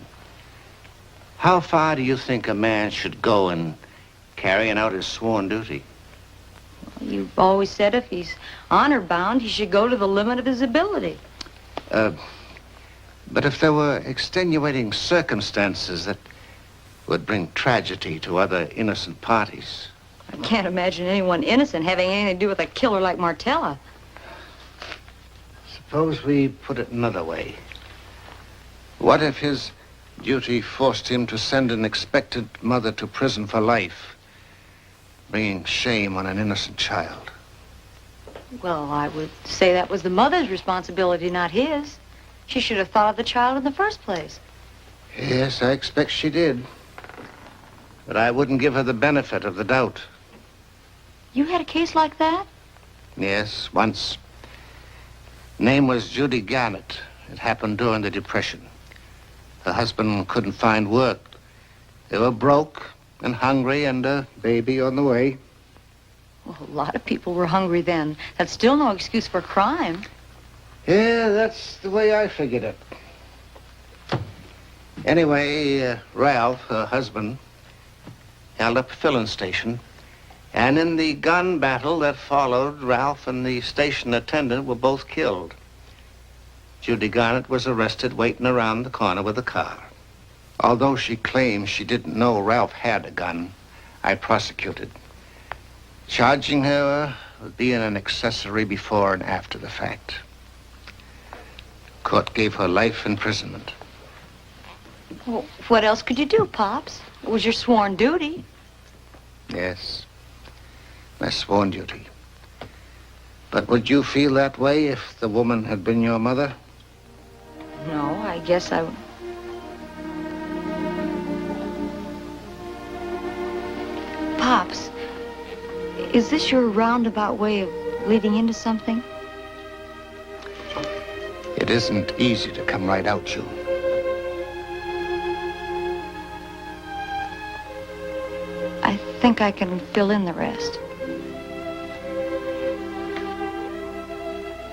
S5: How far do you think a man should go in carrying out his sworn duty?
S6: You've always said if he's honor-bound, he should go to the limit of his ability.
S5: But if there were extenuating circumstances that would bring tragedy to other innocent parties.
S6: I can't imagine anyone innocent having anything to do with a killer like Martella.
S5: Suppose we put it another way. What if his duty forced him to send an expectant mother to prison for life, bringing shame on an innocent child?
S6: Well, I would say that was the mother's responsibility, not his. She should have thought of the child in the first place.
S5: Yes, I expect she did. But I wouldn't give her the benefit of the doubt.
S6: You had a case like that?
S5: Yes, once. Name was Judy Garnett. It happened during the Depression. Her husband couldn't find work. They were broke and hungry and a baby on the way.
S6: Well, a lot of people were hungry then. That's still no excuse for crime.
S5: Yeah, that's the way I figured it. Anyway, Ralph, her husband, held up a filling station. And in the gun battle that followed, Ralph and the station attendant were both killed. Judy Garnett was arrested waiting around the corner with a car. Although she claims she didn't know Ralph had a gun, I prosecuted, charging her with being an accessory before and after the fact. Court gave her life imprisonment.
S6: Well, what else could you do, Pops? It was your sworn duty.
S5: Yes, my sworn duty. But would you feel that way if the woman had been your mother?
S6: No, I guess I... Pops, is this your roundabout way of leading into something?
S5: It isn't easy to come right out, June.
S6: I think I can fill in the rest.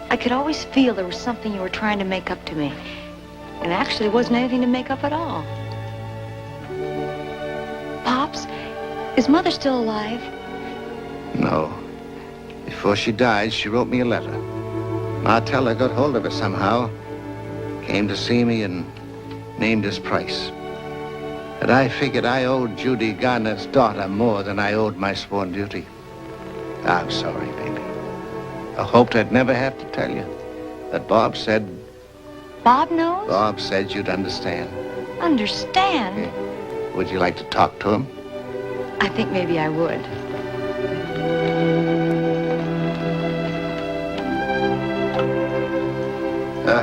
S6: I could always feel there was something you were trying to make up to me. And actually, there wasn't anything to make up at all. Pops, is Mother still alive?
S5: No. Before she died, she wrote me a letter. Martella got hold of it somehow, came to see me and named his price. And I figured I owed Judy Garner's daughter more than I owed my sworn duty. I'm sorry, baby. I hoped I'd never have to tell you. But Bob said...
S6: Bob knows?
S5: Bob said you'd understand.
S6: Understand?
S5: Yeah. Would you like to talk to him?
S6: I think maybe I would.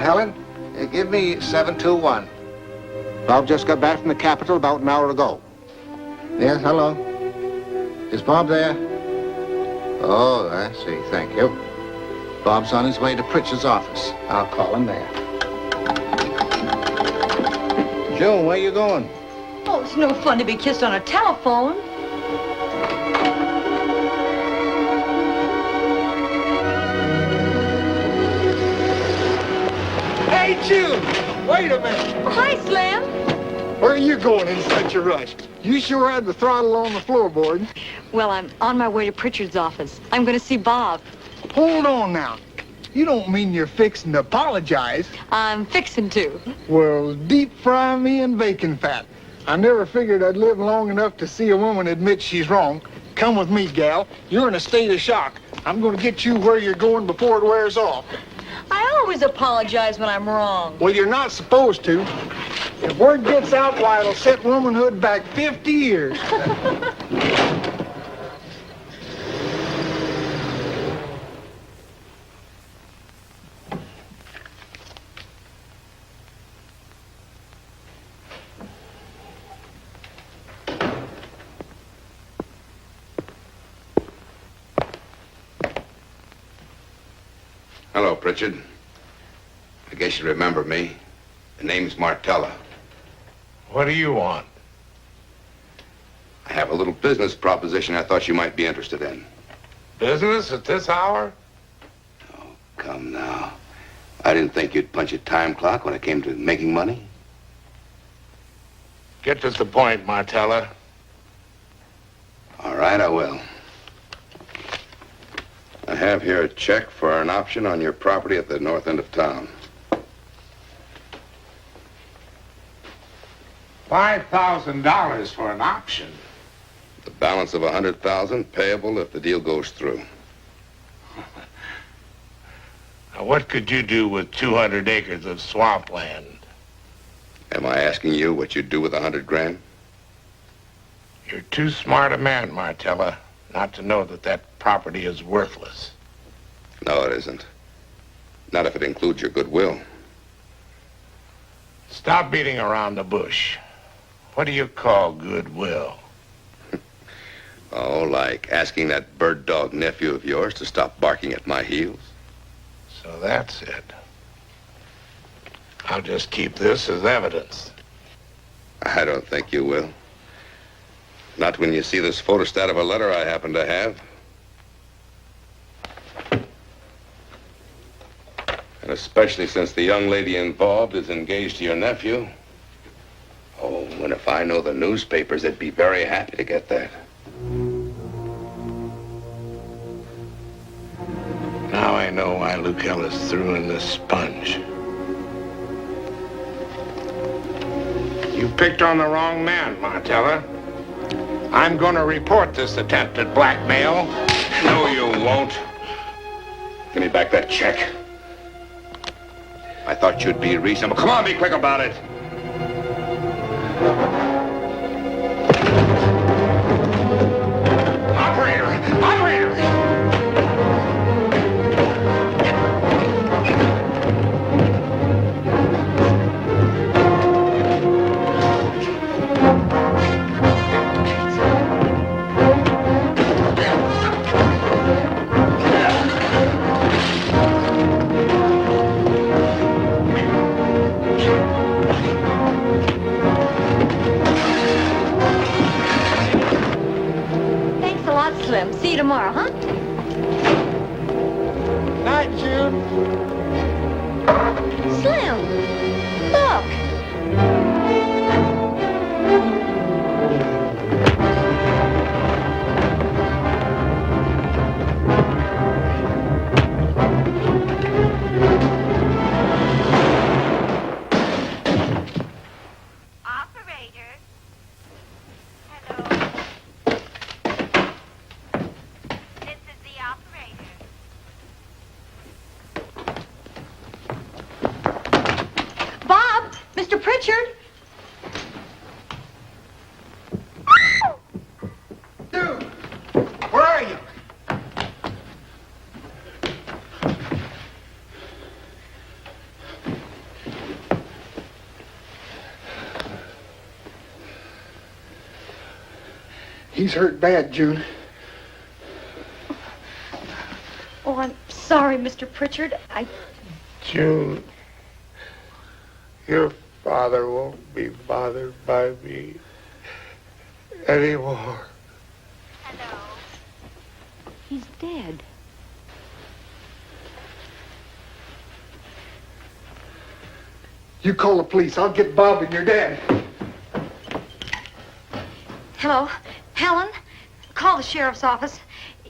S5: Helen, give me 721. Bob just got back from the Capitol about an hour ago. Yes, hello. Is Bob there? Oh, I see. Thank you. Bob's on his way to Pritchard's office. I'll call him there. June, where you going?
S6: Oh, it's no fun to be kissed on a telephone.
S1: Hey, June! Wait a minute.
S6: Hi, Slim.
S1: Where are you going in such a rush? You sure had the throttle on the floorboard.
S6: Well, I'm on my way to Pritchard's office. I'm going to see Bob.
S1: Hold on now. You don't mean you're fixing to apologize?
S6: I'm fixing to.
S1: Well, deep fry me in bacon fat. I never figured I'd live long enough to see a woman admit she's wrong. Come with me, gal. You're in a state of shock. I'm going to get you where you're going before it wears off.
S6: I always apologize when I'm wrong.
S1: Well, you're not supposed to. If word gets out, why, it'll set womanhood back 50 years.
S3: Hello, Pritchard. I guess you remember me. The name's Martella.
S9: What do you want?
S3: I have a little business proposition I thought you might be interested in.
S9: Business at this hour?
S3: Oh, come now. I didn't think you'd punch a time clock when it came to making money.
S9: Get to the point, Martella.
S3: All right, I will. I have here a check for an option on your property at the north end of town.
S9: $5,000 for an option.
S3: The balance of $100,000 payable if the deal goes through.
S9: Now, what could you do with 200 acres of swampland?
S3: Am I asking you what you'd do with 100 grand?
S9: You're too smart a man, Martella, not to know that that property is worthless.
S3: No, it isn't. Not if it includes your goodwill.
S9: Stop beating around the bush. What do you call goodwill?
S3: Oh, like asking that bird dog nephew of yours to stop barking at my heels?
S9: So that's it. I'll just keep this as evidence.
S3: I don't think you will. Not when you see this photostat of a letter I happen to have. And especially since the young lady involved is engaged to your nephew. Oh, and if I know the newspapers, they'd be very happy to get that.
S9: Now I know why Luke Ellis threw in this sponge. You picked on the wrong man, Martella. I'm going to report this attempted blackmail.
S3: No, you won't. Give me back that check. I thought you'd be reasonable. Come on, be quick about it.
S9: Operator! Operator!
S6: See you tomorrow, huh?
S1: Night, June.
S6: Slim, look.
S10: Mr. Pritchard?
S1: Dude, where are you? He's hurt bad, June.
S10: Oh, I'm sorry, Mr. Pritchard.
S9: June, your father won't be bothered by me anymore.
S10: Hello? He's dead.
S1: You call the police. I'll get Bob and your dad.
S10: Hello? Helen? Call the sheriff's office.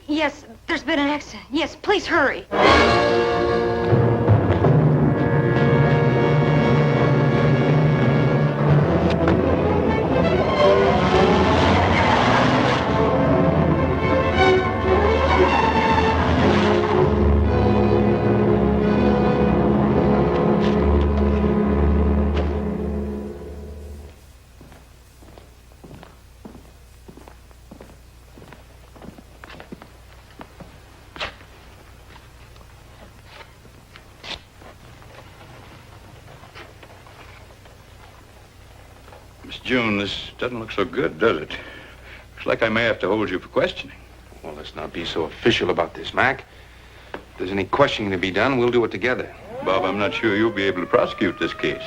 S10: Yes, there's been an accident. Yes, please hurry.
S15: June, this doesn't look so good, does it? Looks like I may have to hold you for questioning.
S16: Well, let's not be so official about this, Mac. If there's any questioning to be done, we'll do it together.
S15: Bob, I'm not sure you'll be able to prosecute this case.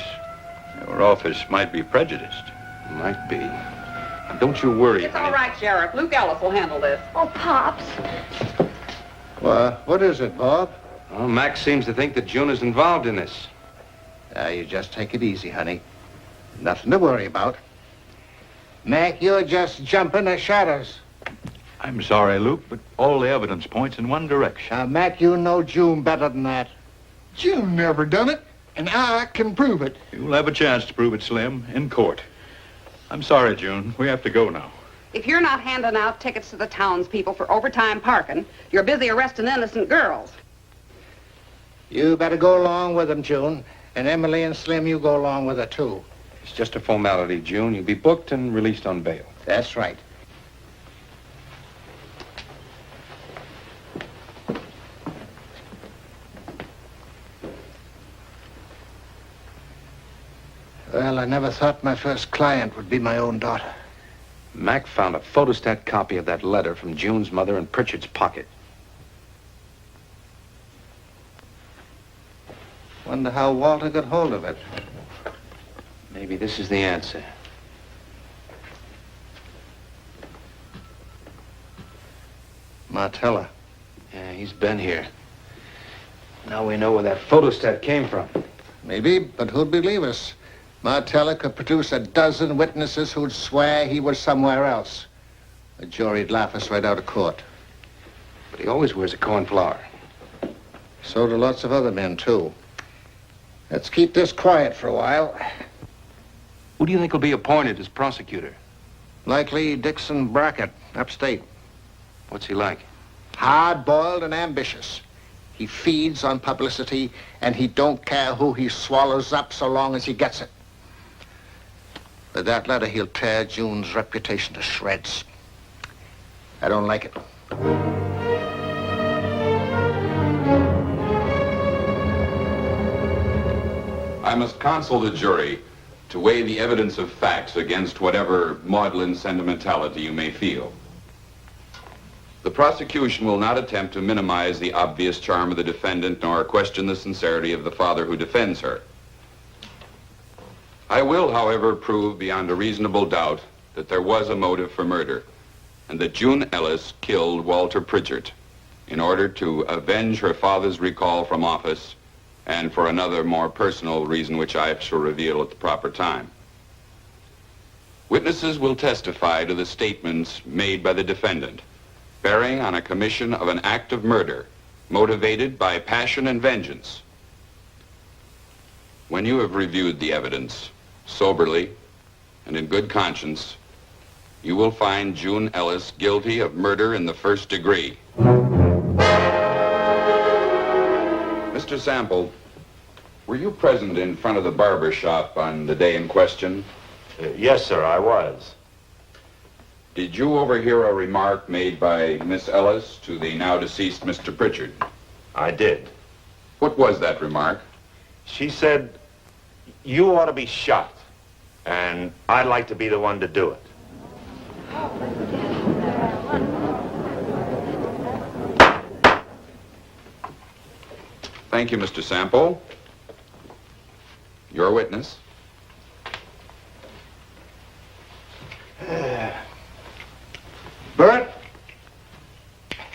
S15: Your office might be prejudiced.
S16: Might be. Don't you worry.
S8: It's all right, Sheriff. Luke Ellis will handle this.
S10: Oh, Pops.
S5: Well, what is it, Bob?
S16: Well, Mac seems to think that June is involved in this.
S5: You just take it easy, honey. Nothing to worry about. Mac, you're just jumping the shadows.
S15: I'm sorry, Luke, but all the evidence points in one direction.
S5: Mac, you know June better than that.
S1: June never done it, and I can prove it.
S15: You'll have a chance to prove it, Slim, in court. I'm sorry, June. We have to go now.
S8: If you're not handing out tickets to the townspeople for overtime parking, you're busy arresting innocent girls.
S5: You better go along with them, June. And Emily and Slim, you go along with her, too.
S16: It's just a formality, June. You'll be booked and released on bail.
S5: That's right. Well, I never thought my first client would be my own daughter.
S16: Mac found a photostat copy of that letter from June's mother in Pritchard's pocket.
S5: Wonder how Walter got hold of it.
S16: Maybe this is the answer.
S5: Martella.
S16: Yeah, he's been here. Now we know where that photostat came from.
S5: Maybe, but who'd believe us? Martella could produce a dozen witnesses who'd swear he was somewhere else. The jury'd laugh us right out of court.
S16: But he always wears a cornflower.
S5: So do lots of other men, too. Let's keep this quiet for a while.
S16: Who do you think will be appointed as prosecutor?
S5: Likely Dixon Brackett, upstate.
S16: What's he like?
S5: Hard-boiled and ambitious. He feeds on publicity, and he don't care who he swallows up so long as he gets it. With that letter, he'll tear June's reputation to shreds. I don't like it.
S3: I must counsel the jury to weigh the evidence of facts against whatever maudlin sentimentality you may feel. The prosecution will not attempt to minimize the obvious charm of the defendant nor question the sincerity of the father who defends her. I will, however, prove beyond a reasonable doubt that there was a motive for murder and that June Ellis killed Walter Pritchard in order to avenge her father's recall from office and for another more personal reason which I shall reveal at the proper time. Witnesses will testify to the statements made by the defendant, bearing on a commission of an act of murder motivated by passion and vengeance. When you have reviewed the evidence soberly and in good conscience, you will find June Ellis guilty of murder in the first degree. Mr. Sample, were you present in front of the barber shop on the day in question?
S17: Yes, sir, I was.
S3: Did you overhear a remark made by Miss Ellis to the now deceased Mr. Pritchard?
S17: I did.
S3: What was that remark?
S17: She said, "You ought to be shot, and I'd like to be the one to do it."
S3: Thank you, Mr. Sample. Your witness.
S5: Bert,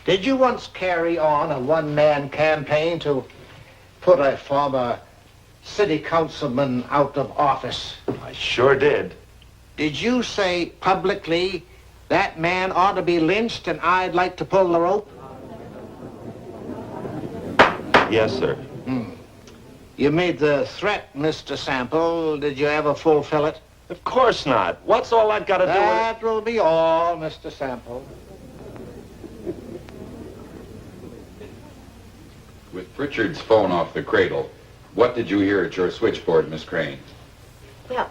S5: did you once carry on a one-man campaign to put a former city councilman out of office?
S17: I sure did.
S5: Did you say publicly, that man ought to be lynched and I'd like to pull the rope?
S17: Yes, sir.
S5: You made the threat, Mr. Sample. Did you ever fulfill it?
S17: Of course not. What's all that got to do with it?
S5: That will be all, Mr. Sample.
S3: With Pritchard's phone off the cradle, what did you hear at your switchboard, Miss Crane?
S4: Well,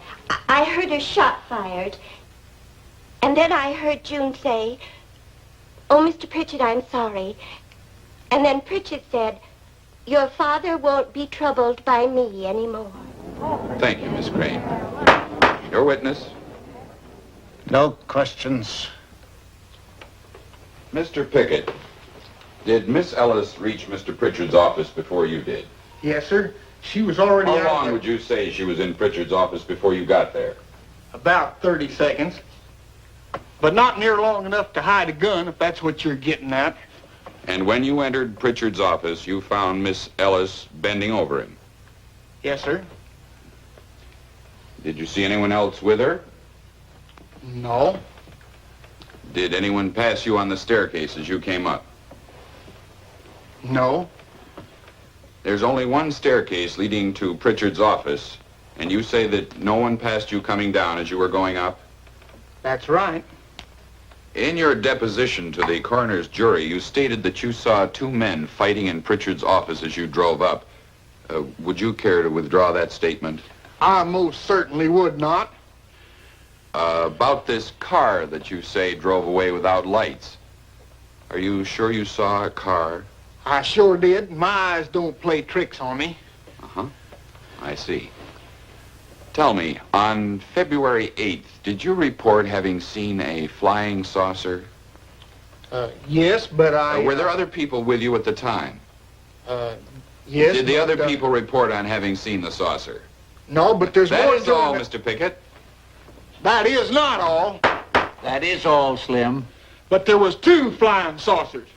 S4: I heard a shot fired. And then I heard June say, "Oh, Mr. Pritchard, I'm sorry." And then Pritchard said, "Your father won't be troubled by me anymore."
S3: Thank you, Miss Crane. Your witness.
S5: No questions.
S3: Mr. Pickett, did Miss Ellis reach Mr. Pritchard's office before you did?
S1: Yes, sir. She was already
S3: How
S1: out
S3: long
S1: there.
S3: would you say she was in Pritchard's office before you got there?
S1: About 30 seconds. But not near long enough to hide a gun, if that's what you're getting at.
S3: And when you entered Pritchard's office, you found Miss Ellis bending over him?
S1: Yes, sir.
S3: Did you see anyone else with her?
S1: No.
S3: Did anyone pass you on the staircase as you came up?
S1: No.
S3: There's only one staircase leading to Pritchard's office, and you say that no one passed you coming down as you were going up?
S1: That's right.
S3: In your deposition to the coroner's jury, you stated that you saw two men fighting in Pritchard's office as you drove up. Would you care to withdraw that statement?
S1: I most certainly would not.
S3: About this car that you say drove away without lights. Are you sure you saw a car?
S1: I sure did. My eyes don't play tricks on me.
S3: Uh-huh. I see. Tell me, on February 8th, did you report having seen a flying saucer?
S1: Yes, but
S3: Were there other people with you at the time?
S1: Yes.
S3: Did the
S1: but,
S3: other people report on having seen the saucer?
S1: No, but there's
S3: That
S1: more
S3: is
S1: to
S3: all,
S1: it.
S3: Mr. Pickett.
S1: That is not all.
S11: That is all, Slim.
S1: But there was two flying saucers.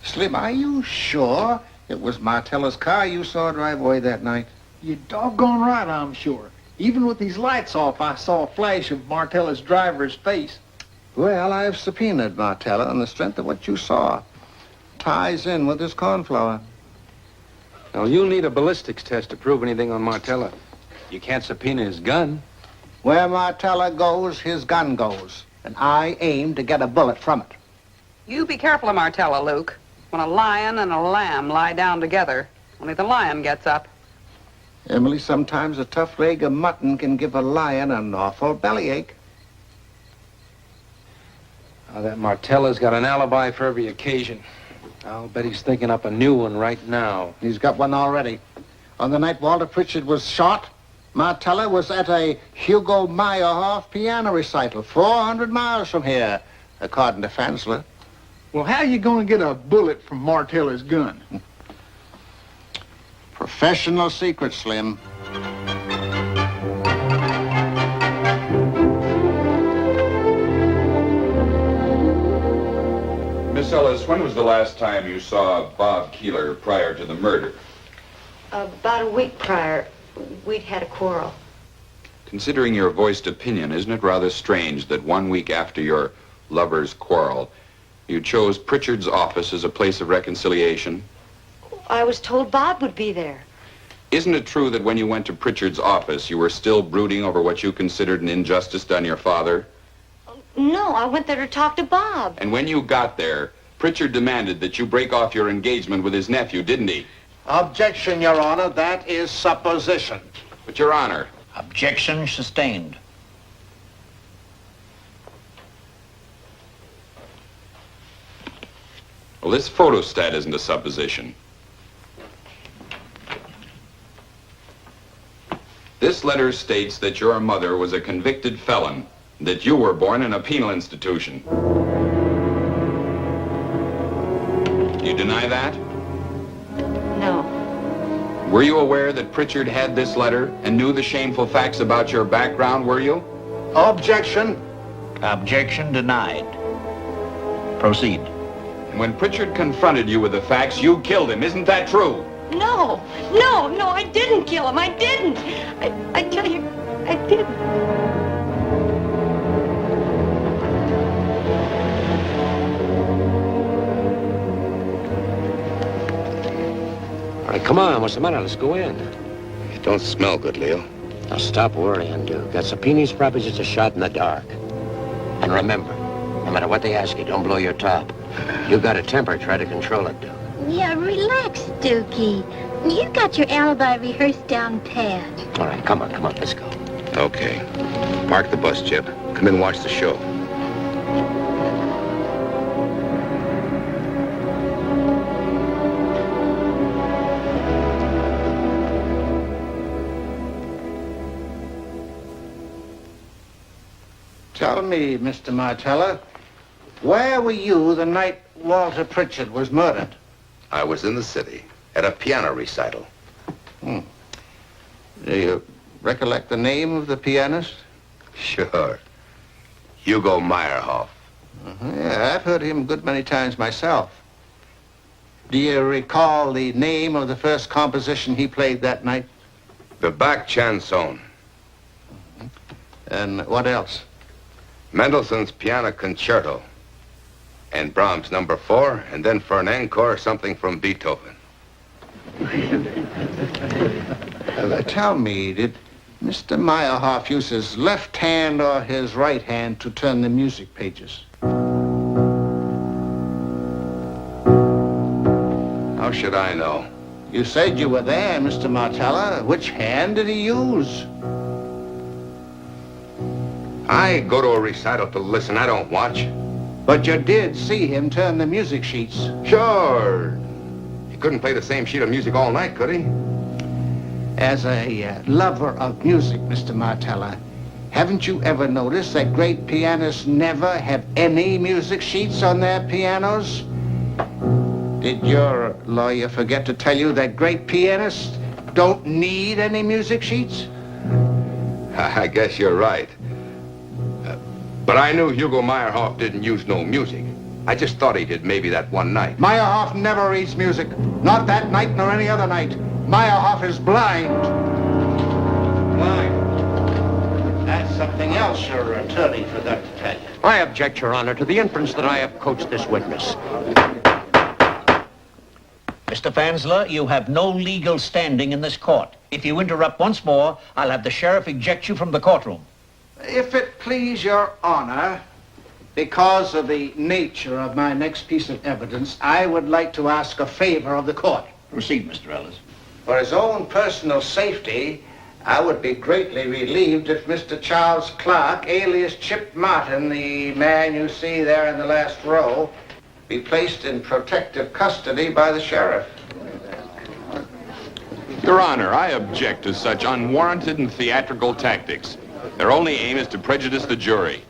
S5: Slim, are you sure it was Martella's car you saw drive away that night?
S1: You doggone right, I'm sure. Even with these lights off, I saw a flash of Martella's driver's face.
S5: Well, I've subpoenaed Martella on the strength of what you saw. Ties in with his cornflower.
S16: Well, you'll need a ballistics test to prove anything on Martella. You can't subpoena his gun.
S5: Where Martella goes, his gun goes. And I aim to get a bullet from it.
S8: You be careful of Martella, Luke. When a lion and a lamb lie down together, only the lion gets up.
S5: Emily, sometimes a tough leg of mutton can give a lion an awful bellyache.
S16: Now, that Martella's got an alibi for every occasion. I'll bet he's thinking up a new one right now.
S5: He's got one already. On the night Walter Pritchard was shot, Martella was at a Hugo Meyerhoff piano recital 400 miles from here, according to Fantzler.
S1: Well, how are you going to get a bullet from Martella's gun?
S5: Professional secret, Slim.
S15: Miss Ellis, when was the last time you saw Bob Keeler prior to the murder?
S6: About a week prior, we'd had a quarrel.
S15: Considering your voiced opinion, isn't it rather strange that 1 week after your lover's quarrel, you chose Pritchard's office as a place of reconciliation?
S6: I was told Bob would be there.
S15: Isn't it true that when you went to Pritchard's office, you were still brooding over what you considered an injustice done your father?
S6: No, I went there to talk to Bob.
S15: And when you got there, Pritchard demanded that you break off your engagement with his nephew, didn't he?
S5: Objection, Your Honor. That is supposition.
S15: But, Your Honor...
S11: Objection sustained.
S15: Well, this photostat isn't a supposition. This letter states that your mother was a convicted felon, that you were born in a penal institution. Do you deny that?
S6: No.
S15: Were you aware that Pritchard had this letter and knew the shameful facts about your background, were you?
S5: Objection.
S11: Objection denied. Proceed.
S15: And when Pritchard confronted you with the facts, you killed him. Isn't that true?
S6: No, I didn't kill him. I didn't. I tell you, I didn't.
S13: All right, come on. What's the matter? Let's go in.
S3: You don't smell good, Leo.
S13: Now, stop worrying, Duke. That subpoena's probably just a shot in the dark. And remember, no matter what they ask you, don't blow your top. You've got a temper. Try to control it, Duke.
S4: Yeah, relax, Dookie. You got your alibi rehearsed down pat.
S13: All right, come on, let's go.
S3: Okay. Park the bus, Chip. Come in and watch the show.
S5: Tell me, Mr. Martella, where were you the night Walter Pritchard was murdered?
S3: I was in the city at a piano recital.
S5: Do you recollect the name of the pianist?
S3: Sure. Hugo Meyerhoff.
S5: Yeah, I've heard him a good many times myself. Do you recall the name of the first composition he played that night?
S3: The Bach Chanson.
S5: And what else?
S3: Mendelssohn's Piano Concerto. And Brahms' number 4, and then for an encore, something from Beethoven.
S5: Tell me, did Mr. Meyerhoff use his left hand or his right hand to turn the music pages?
S3: How should I know?
S5: You said you were there, Mr. Martella. Which hand did he use?
S3: I go to a recital to listen. I don't watch.
S5: But you did see him turn the music sheets.
S3: Sure. He couldn't play the same sheet of music all night, could he?
S5: As a lover of music, Mr. Martella, haven't you ever noticed that great pianists never have any music sheets on their pianos? Did your lawyer forget to tell you that great pianists don't need any music sheets?
S3: I guess you're right. But I knew Hugo Meyerhoff didn't use no music. I just thought he did maybe that one night.
S5: Meyerhoff never reads music. Not that night nor any other night. Meyerhoff is blind. Blind? That's something else your attorney forgot to tell you.
S13: I object, Your Honor, to the inference that I have coached this witness.
S11: Mr. Fantzler, you have no legal standing in this court. If you interrupt once more, I'll have the sheriff eject you from the courtroom.
S5: If it please your honor, because of the nature of my next piece of evidence, I would like to ask a favor of the court.
S11: Proceed, Mr. Ellis.
S5: For his own personal safety, I would be greatly relieved if Mr. Charles Clark, alias Chip Martin, the man you see there in the last row, be placed in protective custody by the sheriff.
S15: Your Honor, I object to such unwarranted and theatrical tactics. Their only aim is to prejudice the jury.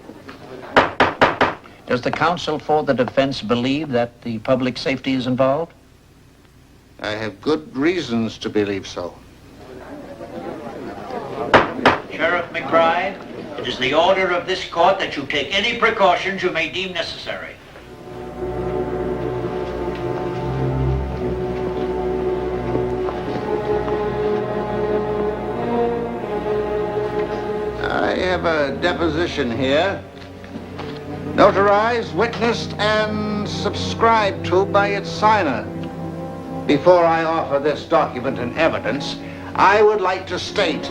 S11: Does the counsel for the defense believe that the public safety is involved?
S5: I have good reasons to believe so.
S11: Sheriff McBride, it is the order of this court that you take any precautions you may deem necessary.
S5: have a deposition here. Notarized, witnessed, and subscribed to by its signer. Before I offer this document in evidence, I would like to state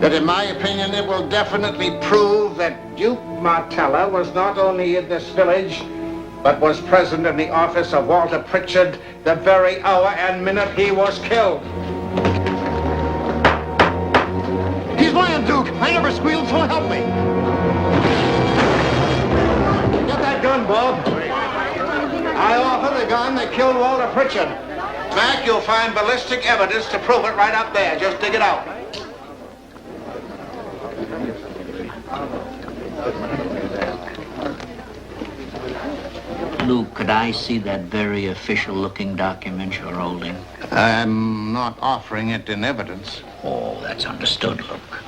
S5: that in my opinion it will definitely prove that Duke Martella was not only in this village, but was present in the office of Walter Pritchard the very hour and minute he was killed.
S1: He's lying, Duke. I never squealed, so help me.
S5: Get that gun, Bob. I offer the gun that killed Walter Pritchard. Mac, you'll find ballistic evidence to prove it right up there. Just dig it out.
S11: Luke, could I see that very official-looking document you're holding?
S5: I'm not offering it in evidence.
S11: Oh, that's understood, Luke.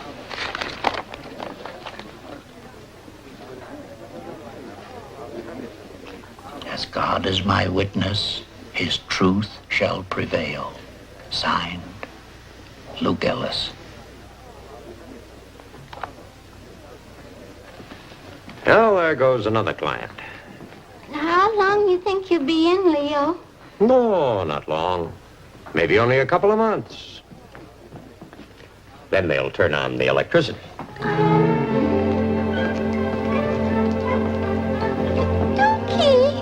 S11: As God is my witness, his truth shall prevail. Signed, Luke Ellis.
S13: Well, there goes another client.
S4: How long you think you'll be in, Leo?
S13: No, not long. Maybe only a couple of months. Then they'll turn on the electricity.
S4: Dumke!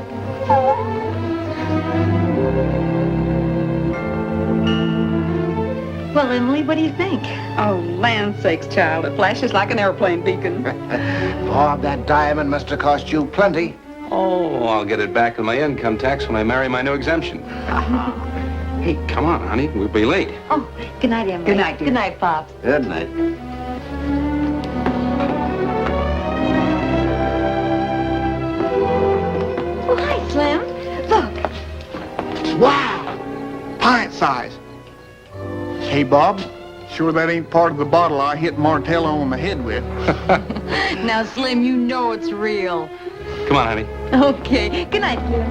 S6: Well, Emily, what do you think?
S8: Oh, land sakes, child. It flashes like an airplane beacon.
S5: Bob, that diamond must have cost you plenty.
S16: Oh, I'll get it back with my income tax when I marry my new exemption. Hey, come on, honey. We'll be late.
S6: Oh, good night, Emily.
S8: Good night, dear.
S6: Good night, Pops.
S5: Good night.
S6: Oh, hi, Slim. Look.
S1: Wow! Pint size. Hey, Bob, sure that ain't part of the bottle I hit Martella on the head with.
S6: Now, Slim, you know it's real.
S16: Come on, honey.
S6: Okay. Good night, Slim.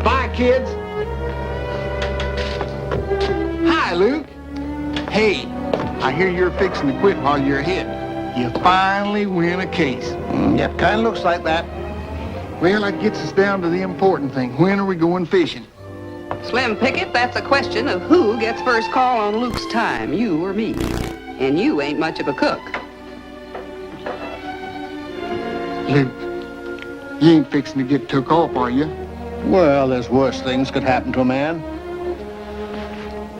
S1: Bye, kids. Hi, Luke. Hey, I hear you're fixing to quit while you're ahead. You finally win a case.
S5: Yep, kind of looks like that.
S1: Well, that gets us down to the important thing. When are we going fishing?
S8: Slim Pickett, that's a question of who gets first call on Luke's time, you or me. And you ain't much of a cook.
S1: Luke, you ain't fixing to get took off, are you?
S5: Well, there's worse things could happen to a man.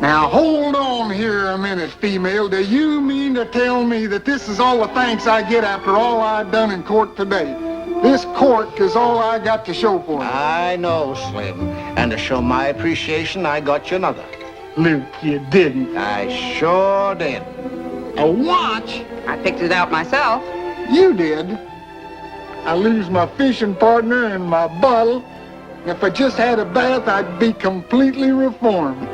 S1: Now, hold on here a minute, female. Do you mean to tell me that this is all the thanks I get after all I've done in court today? This court is all I got to show for it.
S5: I know, Slim. And to show my appreciation, I got you another.
S1: Luke, you didn't.
S5: I sure did.
S1: A watch?
S8: I picked it out myself.
S1: You did. I lose my fishing partner and my bottle. If I just had a bath, I'd be completely reformed.